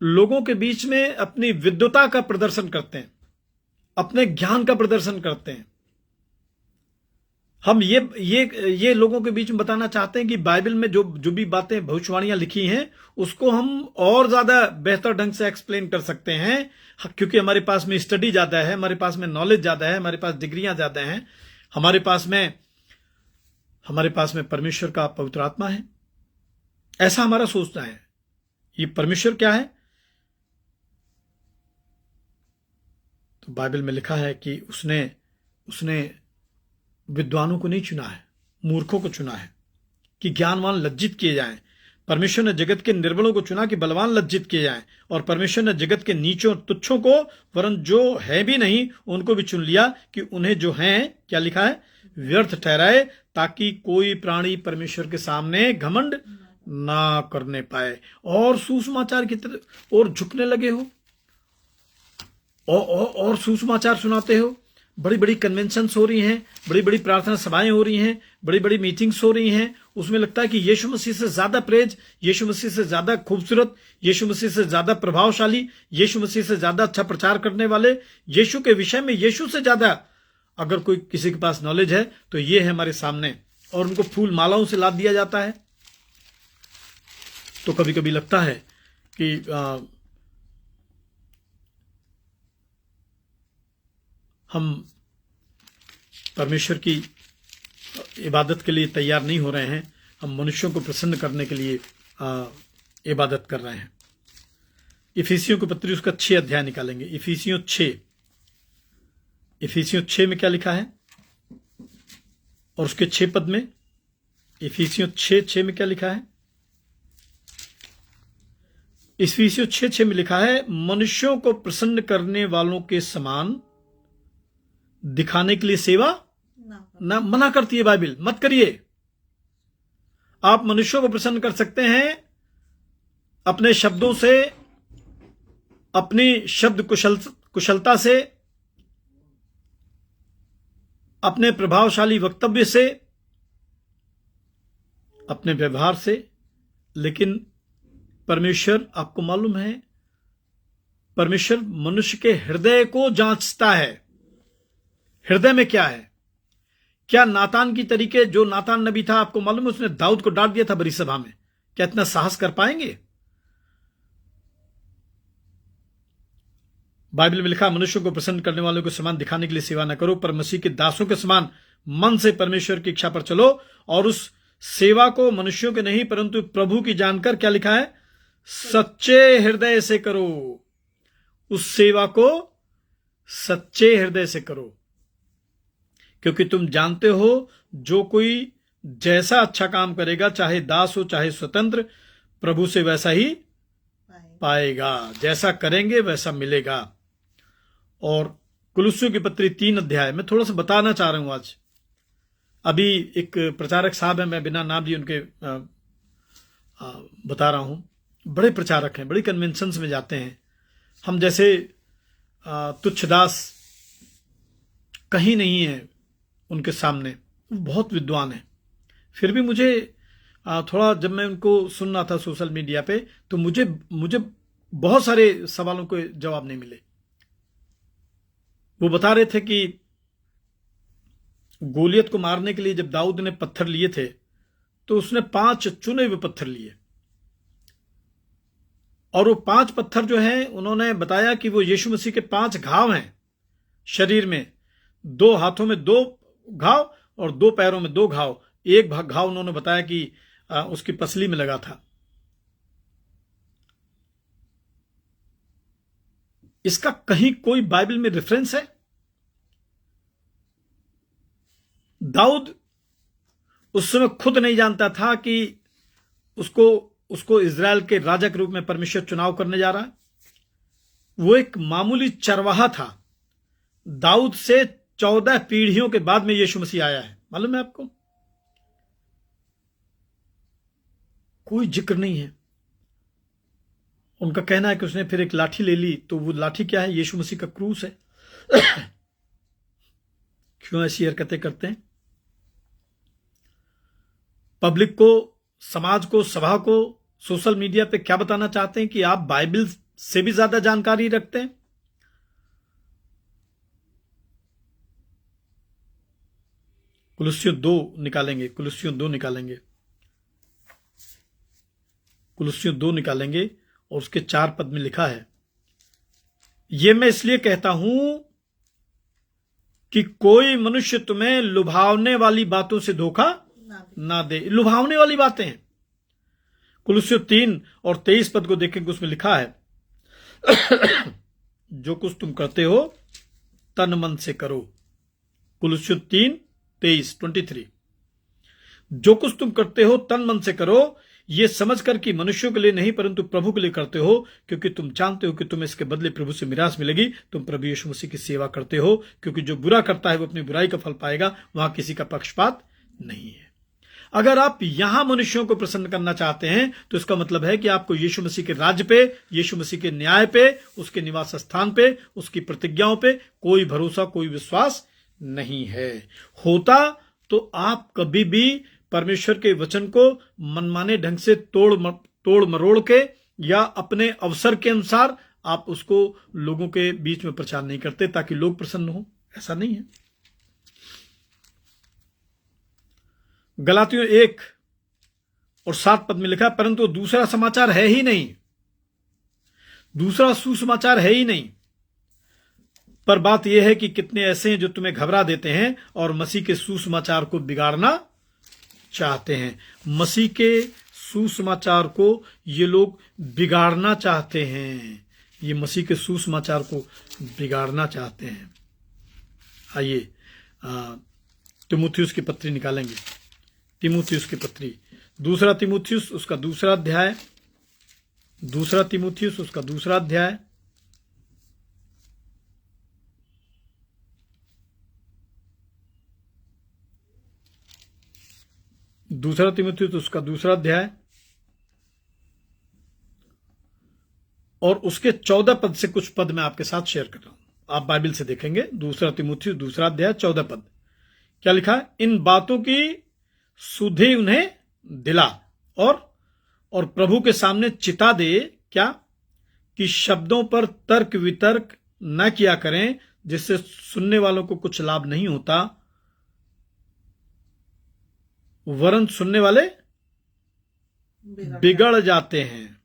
लोगों के बीच में अपनी विद्वता का प्रदर्शन करते हैं, अपने ज्ञान का प्रदर्शन करते हैं, हम ये लोगों के बीच में बताना चाहते हैं कि बाइबल में जो भी बातें भविष्यवाणियां लिखी हैं उसको हम और ज्यादा बेहतर ढंग से एक्सप्लेन कर सकते हैं, क्योंकि हमारे पास में स्टडी ज्यादा है, हमारे पास में नॉलेज ज्यादा है, हमारे पास डिग्रियां ज्यादा हैं, हमारे पास में परमेश्वर का पवित्र आत्मा है। ऐसा हमारा सोचना है। ये परमेश्वर क्या है, तो बाइबल में लिखा है कि उसने विद्वानों को नहीं चुना है, मूर्खों को चुना है कि ज्ञानवान लज्जित किए जाएं। परमेश्वर ने जगत के निर्बलों को चुना कि बलवान लज्जित किए जाएं, और परमेश्वर ने जगत के नीचों तुच्छों को, वरन जो है भी नहीं उनको भी चुन लिया कि उन्हें जो हैं, क्या लिखा है, व्यर्थ ठहराए, ताकि कोई प्राणी परमेश्वर के सामने घमंड ना करने पाए। और सुसमाचार की तरफ और झुकने लगे हो, और सुसमाचार सुनाते हो। बड़ी बड़ी कन्वेंशंस हो रही हैं, बड़ी बड़ी प्रार्थना सभाएं हो रही हैं, बड़ी बड़ी मीटिंग्स हो रही हैं। उसमें लगता है कि यीशु मसीह से ज्यादा प्रेज, यीशु मसीह से ज्यादा खूबसूरत, यीशु मसीह से ज्यादा प्रभावशाली, यीशु मसीह से ज्यादा अच्छा प्रचार करने वाले, यीशु के विषय में यीशु से ज्यादा अगर कोई किसी के पास नॉलेज है तो ये है हमारे सामने, और उनको फूल मालाओं से लाद दिया जाता है। तो कभी कभी लगता है कि हम परमेश्वर की इबादत के लिए तैयार नहीं हो रहे हैं, हम मनुष्यों को प्रसन्न करने के लिए इबादत कर रहे हैं। इफिसियों की पत्री उसका 6 अध्याय निकालेंगे। इफिसियों 6 में क्या लिखा है और उसके 6 पद में, इफिसियों 6 में क्या लिखा है, इफिसियों 6 में लिखा है, मनुष्यों को प्रसन्न करने वालों के समान दिखाने के लिए सेवा ना मना करती है बाइबल, मत करिए। आप मनुष्यों को प्रसन्न कर सकते हैं अपने शब्दों से, अपनी शब्द कुशलता से, अपने प्रभावशाली वक्तव्य से, अपने व्यवहार से, लेकिन परमेश्वर, आपको मालूम है, परमेश्वर मनुष्य के हृदय को जांचता है। हृदय में क्या है। क्या नातान की तरीके, जो नातान नबी था, आपको मालूम है, उसने दाऊद को डांट दिया था बड़ी सभा में। क्या इतना साहस कर पाएंगे? बाइबल में लिखा, मनुष्यों को प्रसन्न करने वालों को समान दिखाने के लिए सेवा न करो, पर मसीह के दासों के समान मन से परमेश्वर की इच्छा पर चलो, और उस सेवा को मनुष्यों के नहीं परंतु प्रभु की जानकर, क्या लिखा है, सच्चे हृदय से करो। उस सेवा को सच्चे हृदय से करो, क्योंकि तुम जानते हो जो कोई जैसा अच्छा काम करेगा, चाहे दास हो चाहे स्वतंत्र, प्रभु से वैसा ही पाएगा। जैसा करेंगे वैसा मिलेगा। और कुलुस्सियों की पत्री 3 अध्याय में थोड़ा सा बताना चाह रहा हूं आज। अभी एक प्रचारक साहब है, मैं बिना नाम लिए उनके बता रहा हूं, बड़े प्रचारक हैं, बड़ी कन्वेंशंस में जाते हैं। हम जैसे तुच्छदास कहीं नहीं है उनके सामने, बहुत विद्वान है। फिर भी मुझे थोड़ा, जब मैं उनको सुन रहा था सोशल मीडिया पे, तो मुझे बहुत सारे सवालों के जवाब नहीं मिले। वो बता रहे थे कि गोलियत को मारने के लिए जब दाऊद ने पत्थर लिए थे तो उसने 5 चुने हुए पत्थर लिए, और वो 5 पत्थर जो हैं, उन्होंने बताया कि वो यीशु मसीह के 5 घाव हैं शरीर में। 2 हाथों में 2 घाव और 2 पैरों में 2 घाव। एक घाव उन्होंने बताया कि उसकी पसली में लगा था। इसका कहीं कोई बाइबल में रेफरेंस है? दाऊद उस समय खुद नहीं जानता था कि उसको इजराइल के राजा के रूप में परमेश्वर चुनाव करने जा रहा है। वो एक मामूली चरवाहा था। दाऊद से 14 पीढ़ियों के बाद में यीशु मसीह आया है, मालूम है आपको? कोई जिक्र नहीं है। उनका कहना है कि उसने फिर एक लाठी ले ली, तो वो लाठी क्या है? यीशु मसीह का क्रूस है। क्यों ऐसी हरकतें करते हैं? पब्लिक को, समाज को, सभा को सोशल मीडिया पे क्या बताना चाहते हैं कि आप बाइबल से भी ज्यादा जानकारी रखते हैं। कुलुस्सियों 2 निकालेंगे, कुलुस्सियों 2 निकालेंगे, कुलुस्सियों 2 निकालेंगे और उसके 4 पद में लिखा है, ये मैं इसलिए कहता हूं कि कोई मनुष्य तुम्हें लुभावने वाली बातों से धोखा ना दे। लुभावने वाली बातें हैं। कुलुस्सियों 3 और 23 पद को देखेंगे, उसमें लिखा है, जो कुछ तुम करते हो तन मन से करो। कुलुस्सियों 3:23 जो कुछ तुम करते हो तन मन से करो, ये समझकर कि मनुष्यों के लिए नहीं परंतु प्रभु के लिए करते हो, क्योंकि तुम जानते हो कि तुम्हें इसके बदले प्रभु से मिरास मिलेगी। तुम प्रभु यीशु मसीह की सेवा करते हो, क्योंकि जो बुरा करता है वो अपनी बुराई का फल पाएगा, वहां किसी का पक्षपात नहीं है। अगर आप यहां मनुष्यों को प्रसन्न करना चाहते हैं तो इसका मतलब है कि आपको यीशु मसीह के राज्य पे, यीशु मसीह के न्याय पे, उसके निवास स्थान पे, उसकी प्रतिज्ञाओं पे कोई भरोसा, कोई विश्वास नहीं है। होता तो आप कभी भी परमेश्वर के वचन को मनमाने ढंग से तोड़ मरोड़ के या अपने अवसर के अनुसार आप उसको लोगों के बीच में प्रचार नहीं करते ताकि लोग प्रसन्न हो। ऐसा नहीं है। गलातियों 1 और 7 पद में लिखा है, परंतु दूसरा समाचार है ही नहीं, दूसरा सुसमाचार है ही नहीं, पर बात यह है कि कितने ऐसे हैं जो तुम्हें घबरा देते हैं और मसीह के सुसमाचार को बिगाड़ना चाहते हैं। मसीह के सुसमाचार को ये लोग बिगाड़ना चाहते हैं। ये मसीह के सुसमाचार को बिगाड़ना चाहते हैं। आइए तीमुथियुस की पत्री निकालेंगे। तीमुथियुस की पत्री, 2 तीमुथियुस उसका 2 अध्याय, 2 तीमुथियुस उसका 2 अध्याय, दूसरा तीमुथियुस उसका 2 अध्याय और उसके 14 पद से कुछ पद मैं आपके साथ शेयर कर रहा हूं। आप बाइबल से देखेंगे। 2 तीमुथियुस 2 अध्याय 14 पद क्या लिखा है? इन बातों की सुधि उन्हें दिला और प्रभु के सामने चिता दे, क्या कि शब्दों पर तर्क वितर्क न किया करें, जिससे सुनने वालों को कुछ लाभ नहीं होता, वरन सुनने वाले बिगड़ जाते हैं।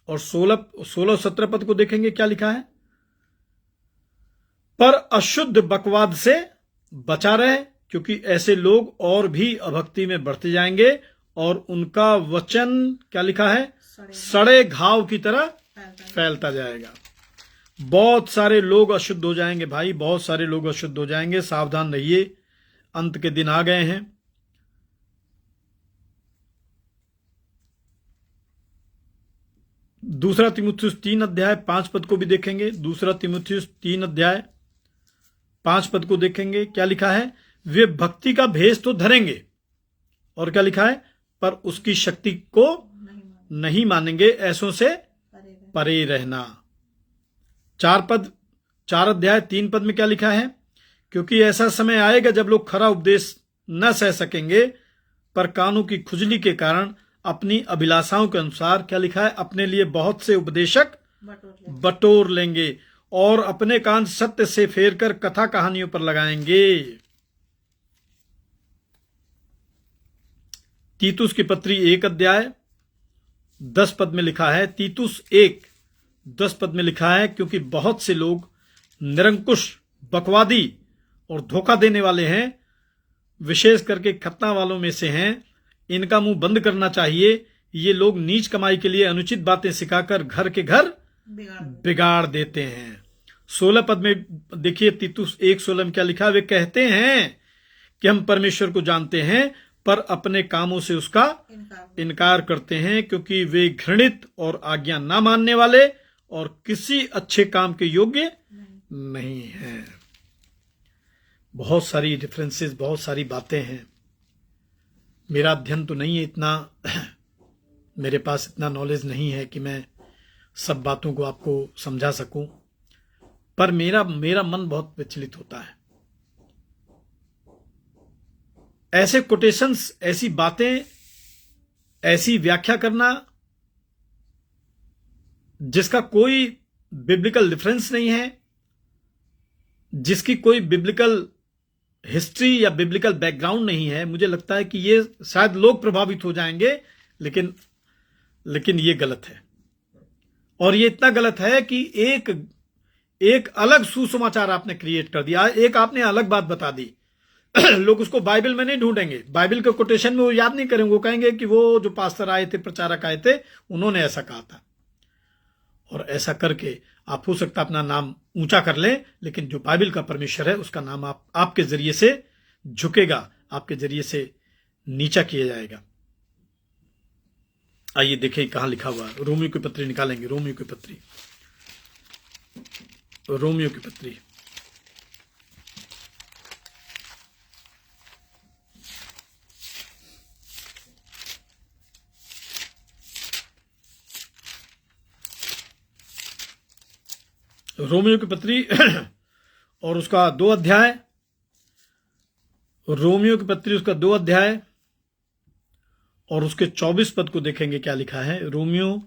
और 16-17 पद को देखेंगे, क्या लिखा है? पर अशुद्ध बकवाद से बचा रहे, क्योंकि ऐसे लोग और भी अभक्ति में बढ़ते जाएंगे और उनका वचन, क्या लिखा है, सड़े घाव की तरह फैलता जाएगा। बहुत सारे लोग अशुद्ध हो जाएंगे भाई, बहुत सारे लोग अशुद्ध हो जाएंगे। सावधान रहिए, अंत के दिन आ गए हैं। 2 तीमुथियुस 3 अध्याय 5 पद को भी देखेंगे। 2 तीमुथियुस 3 अध्याय 5 पद को देखेंगे, क्या लिखा है? वे भक्ति का भेष तो धरेंगे, और क्या लिखा है? पर उसकी शक्ति को नहीं मानेंगे, ऐसों से परे रहना। 4 अध्याय 3 पद में क्या लिखा है? क्योंकि ऐसा समय आएगा जब लोग खरा उपदेश न सह सकेंगे, पर कानों की खुजली के कारण अपनी अभिलाषाओं के अनुसार, क्या लिखा है, अपने लिए बहुत से उपदेशक बटोर लेंगे और अपने कान सत्य से फेर कर कथा कहानियों पर लगाएंगे। तीतुस की पत्री 1 अध्याय 10 पद में लिखा है, तीतुस 1:10 पद में लिखा है, क्योंकि बहुत से लोग निरंकुश, बकवादी और धोखा देने वाले हैं, विशेष करके खतना वालों में से हैं। इनका मुंह बंद करना चाहिए। ये लोग नीच कमाई के लिए अनुचित बातें सिखाकर घर के घर बिगाड़ देते हैं। 16 पद में देखिए, तीतुस 1:16 में क्या लिखा है? वे कहते हैं कि हम परमेश्वर को जानते हैं, पर अपने कामों से उसका इनकार करते हैं, क्योंकि वे घृणित और आज्ञा ना मानने वाले और किसी अच्छे काम के योग्य नहीं हैं। बहुत सारी डिफरेंसेस, बहुत सारी बातें हैं। मेरा अध्ययन तो नहीं है इतना, मेरे पास इतना नॉलेज नहीं है कि मैं सब बातों को आपको समझा सकूं, पर मेरा मन बहुत विचलित होता है। ऐसे कोटेशंस, ऐसी बातें, ऐसी व्याख्या करना जिसका कोई बिब्लिकल डिफरेंस नहीं है, जिसकी कोई बिब्लिकल हिस्ट्री या बिब्लिकल बैकग्राउंड नहीं है, मुझे लगता है कि ये शायद लोग प्रभावित हो जाएंगे, लेकिन ये गलत है। और ये इतना गलत है कि एक अलग सुसमाचार आपने क्रिएट कर दिया, एक आपने अलग बात बता दी। लोग उसको बाइबल में नहीं ढूंढेंगे, बाइबल के कोटेशन में वो याद नहीं करेंगे, वो कहेंगे कि वो जो पास्टर आए थे, प्रचारक आए थे, उन्होंने ऐसा कहा था। और ऐसा करके आप हो सकता अपना नाम ऊंचा कर लें, लेकिन जो बाइबल का परमेश्वर है उसका नाम आपके जरिए से झुकेगा, आपके जरिए से नीचा किया जाएगा। आइए देखें कहां लिखा हुआ है। रोमियो की पत्री निकालेंगे, रोमियो की पत्री, रोमियो की पत्री रोमियो की पत्री और उसका 2 अध्याय, रोमियो की पत्री उसका 2 अध्याय और उसके 24 पद को देखेंगे क्या लिखा है। रोमियो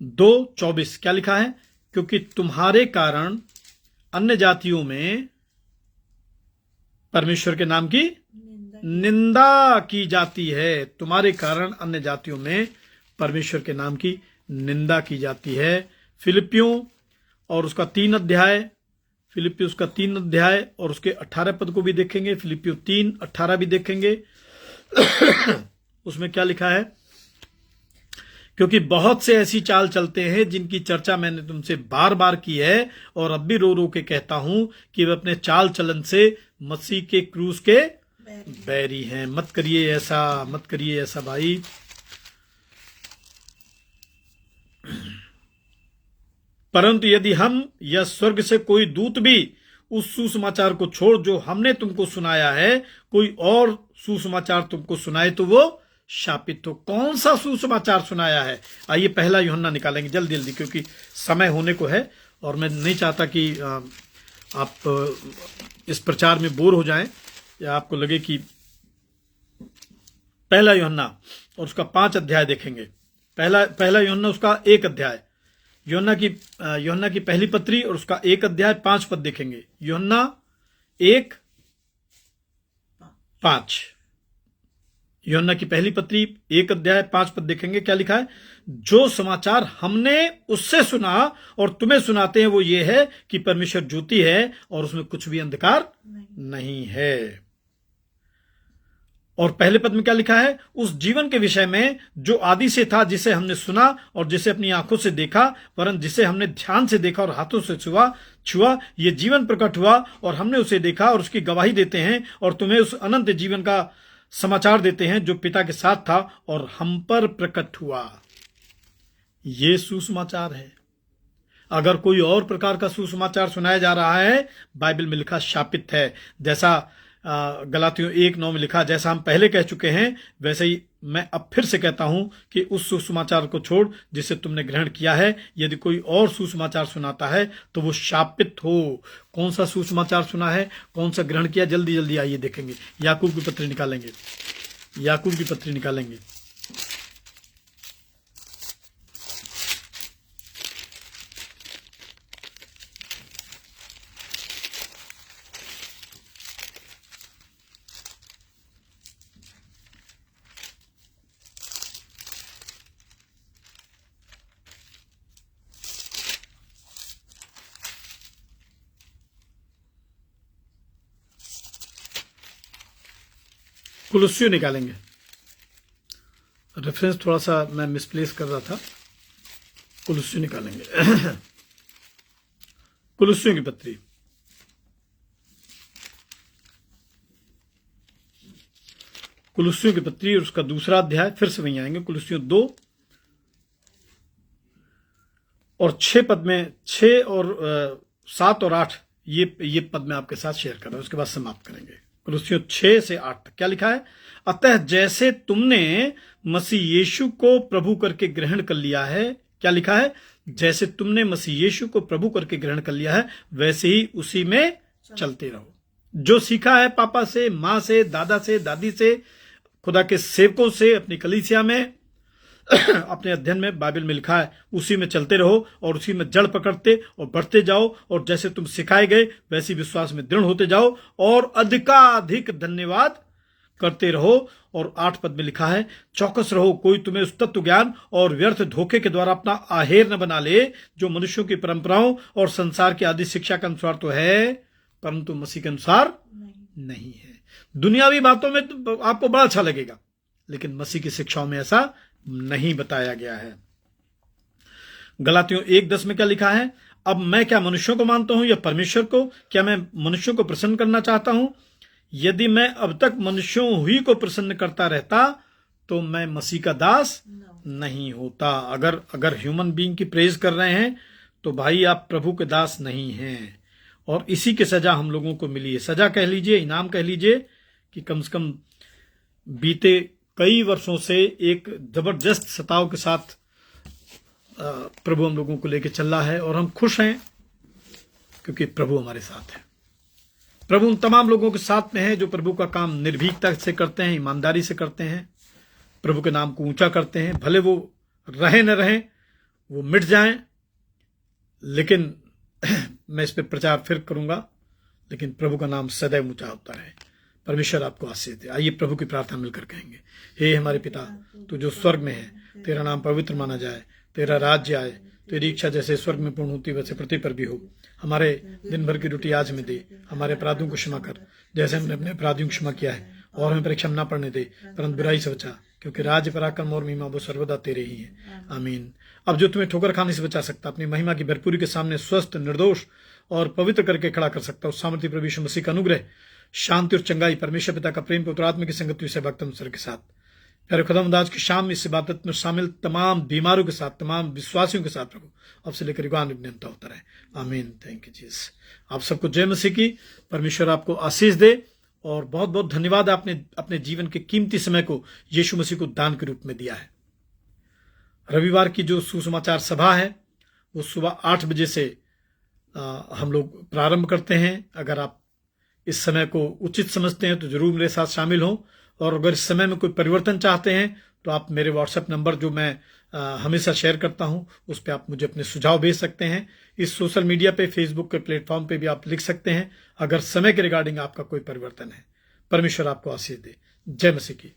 2:24 क्या लिखा है? क्योंकि तुम्हारे कारण अन्य जातियों में परमेश्वर के नाम की निंदा की जाती है। तुम्हारे कारण अन्य जातियों में परमेश्वर के नाम की निंदा की जाती है। फिलिपियों और उसका 3 अध्याय, फिलिपियों उसका 3 अध्याय और उसके 18 पद को भी देखेंगे। फिलिपियों 3:18 भी देखेंगे। उसमें क्या लिखा है? क्योंकि बहुत से ऐसी चाल चलते हैं जिनकी चर्चा मैंने तुमसे बार बार की है, और अब भी रो रो के कहता हूं कि वे अपने चाल चलन से मसीह के क्रूस के बैरी हैं। मत करिए ऐसा, मत करिए ऐसा भाई। परंतु यदि हम या स्वर्ग से कोई दूत भी उस सुसमाचार को छोड़ जो हमने तुमको सुनाया है, कोई और सुसमाचार तुमको सुनाए तो वो शापित हो। कौन सा सुसमाचार सुनाया है? आइए 1 यूहन्ना निकालेंगे जल्दी जल्दी, क्योंकि समय होने को है और मैं नहीं चाहता कि आप इस प्रचार में बोर हो जाएं या आपको लगे कि 1 यूहन्ना और उसका 5 अध्याय देखेंगे। पहला यूहन्ना उसका 1 अध्याय, यूहन्ना की पहली पत्री और उसका 1 अध्याय 5 पद देखेंगे। यूहन्ना 1:5, यूहन्ना की पहली पत्री 1 अध्याय 5 पद देखेंगे। क्या लिखा है? जो समाचार हमने उससे सुना और तुम्हें सुनाते हैं वो ये है कि परमेश्वर ज्योति है और उसमें कुछ भी अंधकार नहीं है। और पहले पद में क्या लिखा है? उस जीवन के विषय में जो आदि से था, जिसे हमने सुना और जिसे अपनी आंखों से देखा, वरन जिसे हमने ध्यान से देखा और हाथों से छुआ, ये जीवन प्रकट हुआ और हमने उसे देखा और उसकी गवाही देते हैं और तुम्हें उस अनंत जीवन का समाचार देते हैं जो पिता के साथ था और हम पर प्रकट हुआ। ये सुसमाचार है। अगर कोई और प्रकार का सुसमाचार सुनाया जा रहा है, बाइबल में लिखा शापित है। जैसा गलातियों 1:9 में लिखा, जैसा हम पहले कह चुके हैं वैसे ही मैं अब फिर से कहता हूं कि उस सुसमाचार को छोड़ जिसे तुमने ग्रहण किया है। यदि कोई और सुसमाचार सुनाता है तो वो शापित हो। कौन सा सुसमाचार सुना है, कौन सा ग्रहण किया? जल्दी जल्दी आइए देखेंगे। याकूब की पत्री निकालेंगे, याकूब की पत्री निकालेंगे। कुलुस्सियों निकालेंगे, रेफरेंस थोड़ा सा मैं मिसप्लेस कर रहा था। कुलुस्सियों निकालेंगे। कुलुस्सियों की पत्री, कुलुस्सियों की पत्री और उसका दूसरा अध्याय, फिर से वहीं आएंगे। कुलुस्सियों 2 और 6 पद में, 6 और 7 और 8 ये पद मैं आपके साथ शेयर कर रहा हूं, उसके बाद समाप्त करेंगे। कुलुस्सियों 6 से 8 तक क्या लिखा है? अतः जैसे तुमने मसीह यीशु को प्रभु करके ग्रहण कर लिया है, क्या लिखा है? जैसे तुमने मसीह यीशु को प्रभु करके ग्रहण कर लिया है, वैसे ही उसी में चलते रहो। जो सीखा है पापा से, माँ से, दादा से, दादी से, खुदा के सेवकों से, अपनी कलीसिया में, अपने अध्ययन में, बाइबल में लिखा है, उसी में चलते रहो और उसी में जड़ पकड़ते और बढ़ते जाओ, और जैसे तुम सिखाए गए वैसे विश्वास में दृढ़ होते जाओ और अधिकाधिक धन्यवाद करते रहो। और 8 पद में लिखा है, चौकस रहो, कोई तुम्हें उस तत्व ज्ञान और व्यर्थ धोखे के द्वारा अपना आहेर न बना ले, जो मनुष्यों की परंपराओं और संसार की आदि शिक्षा के अनुसार तो है, परंतु मसीह के अनुसार नहीं है। दुनियावी बातों में तो आपको बड़ा अच्छा लगेगा, लेकिन मसीह की शिक्षाओं में ऐसा नहीं बताया गया है। गलातियों 1:10 में क्या लिखा है? अब मैं क्या मनुष्यों को मानता हूं या परमेश्वर को? क्या मैं मनुष्यों को प्रसन्न करना चाहता हूं? यदि मैं अब तक मनुष्यों ही को प्रसन्न करता रहता तो मैं मसीह का दास नहीं होता। अगर ह्यूमन बीइंग की प्रेज कर रहे हैं तो भाई आप प्रभु के दास नहीं हैं, और इसी की सजा हम लोगों को मिली है। सजा कह लीजिए, इनाम कह लीजिए, कि कम से कम बीते कई वर्षों से एक जबरदस्त सताव के साथ प्रभु हम लोगों को लेकर चल रहा है, और हम खुश हैं क्योंकि प्रभु हमारे साथ है। प्रभु उन तमाम लोगों के साथ में है जो प्रभु का काम निर्भीकता से करते हैं, ईमानदारी से करते हैं, प्रभु के नाम को ऊंचा करते हैं। भले वो रहे न रहें, वो मिट जाएं, लेकिन मैं इस पर प्रचार फिर करूंगा, लेकिन प्रभु का नाम सदैव ऊंचा होता रहे। परमेश्वर आपको आशीष दे। आइए प्रभु की प्रार्थना मिलकर कहेंगे। हे हमारे पिता, तू जो स्वर्ग में है, तेरा नाम पवित्र माना जाए, तेरा राज्य आए, तेरी इच्छा जैसे स्वर्ग में पूर्ण होती वैसे पृथ्वी पर भी हो। हमारे दिन भर की रोटी आज हमें दे, हमारे अपराधों को क्षमा कर जैसे हमने अपने अपराधियों को क्षमा किया है, और हमें परीक्षा में ना पड़ने दे, परंतु बुराई से बचा, क्योंकि राज्य, पराक्रम और महिमा वो सर्वदा तेरे ही है। आमीन। अब जो तुम्हें ठोकर खाने से बचा सकता, अपनी महिमा की भरपूरी के सामने स्वस्थ, निर्दोष और पवित्र करके खड़ा कर सकता, उस सामर्थ्य प्रभु यीशु मसीह का अनुग्रह, शांति और चंगाई, परमेश्वर पिता का प्रेम, पवित्र आत्मा की संगति से भक्त अनुसार के साथ, प्यारे खुदावंद की शाम इस इबादत में शामिल तमाम बीमारों के साथ, तमाम विश्वासियों के साथ प्रभु अब से लेकर युगान निरंतर होता रहे। आमीन। Thank you Jesus. आप सबको जय मसीह की। परमेश्वर आपको आशीष दे, और बहुत बहुत धन्यवाद आपने अपने जीवन के कीमती समय को यीशु मसीह को दान के रूप में दिया है। रविवार की जो सुसमाचार सभा है वो सुबह 8 बजे से हम लोग प्रारंभ करते हैं। अगर आप इस समय को उचित समझते हैं तो जरूर मेरे साथ शामिल हों, और अगर इस समय में कोई परिवर्तन चाहते हैं तो आप मेरे व्हाट्सएप नंबर जो मैं हमेशा शेयर करता हूं उस पर आप मुझे अपने सुझाव भेज सकते हैं। इस सोशल मीडिया पे, फेसबुक के प्लेटफॉर्म पे भी आप लिख सकते हैं अगर समय के रिगार्डिंग आपका कोई परिवर्तन है। परमेश्वर आपको आशीष दे। जय मसीह की।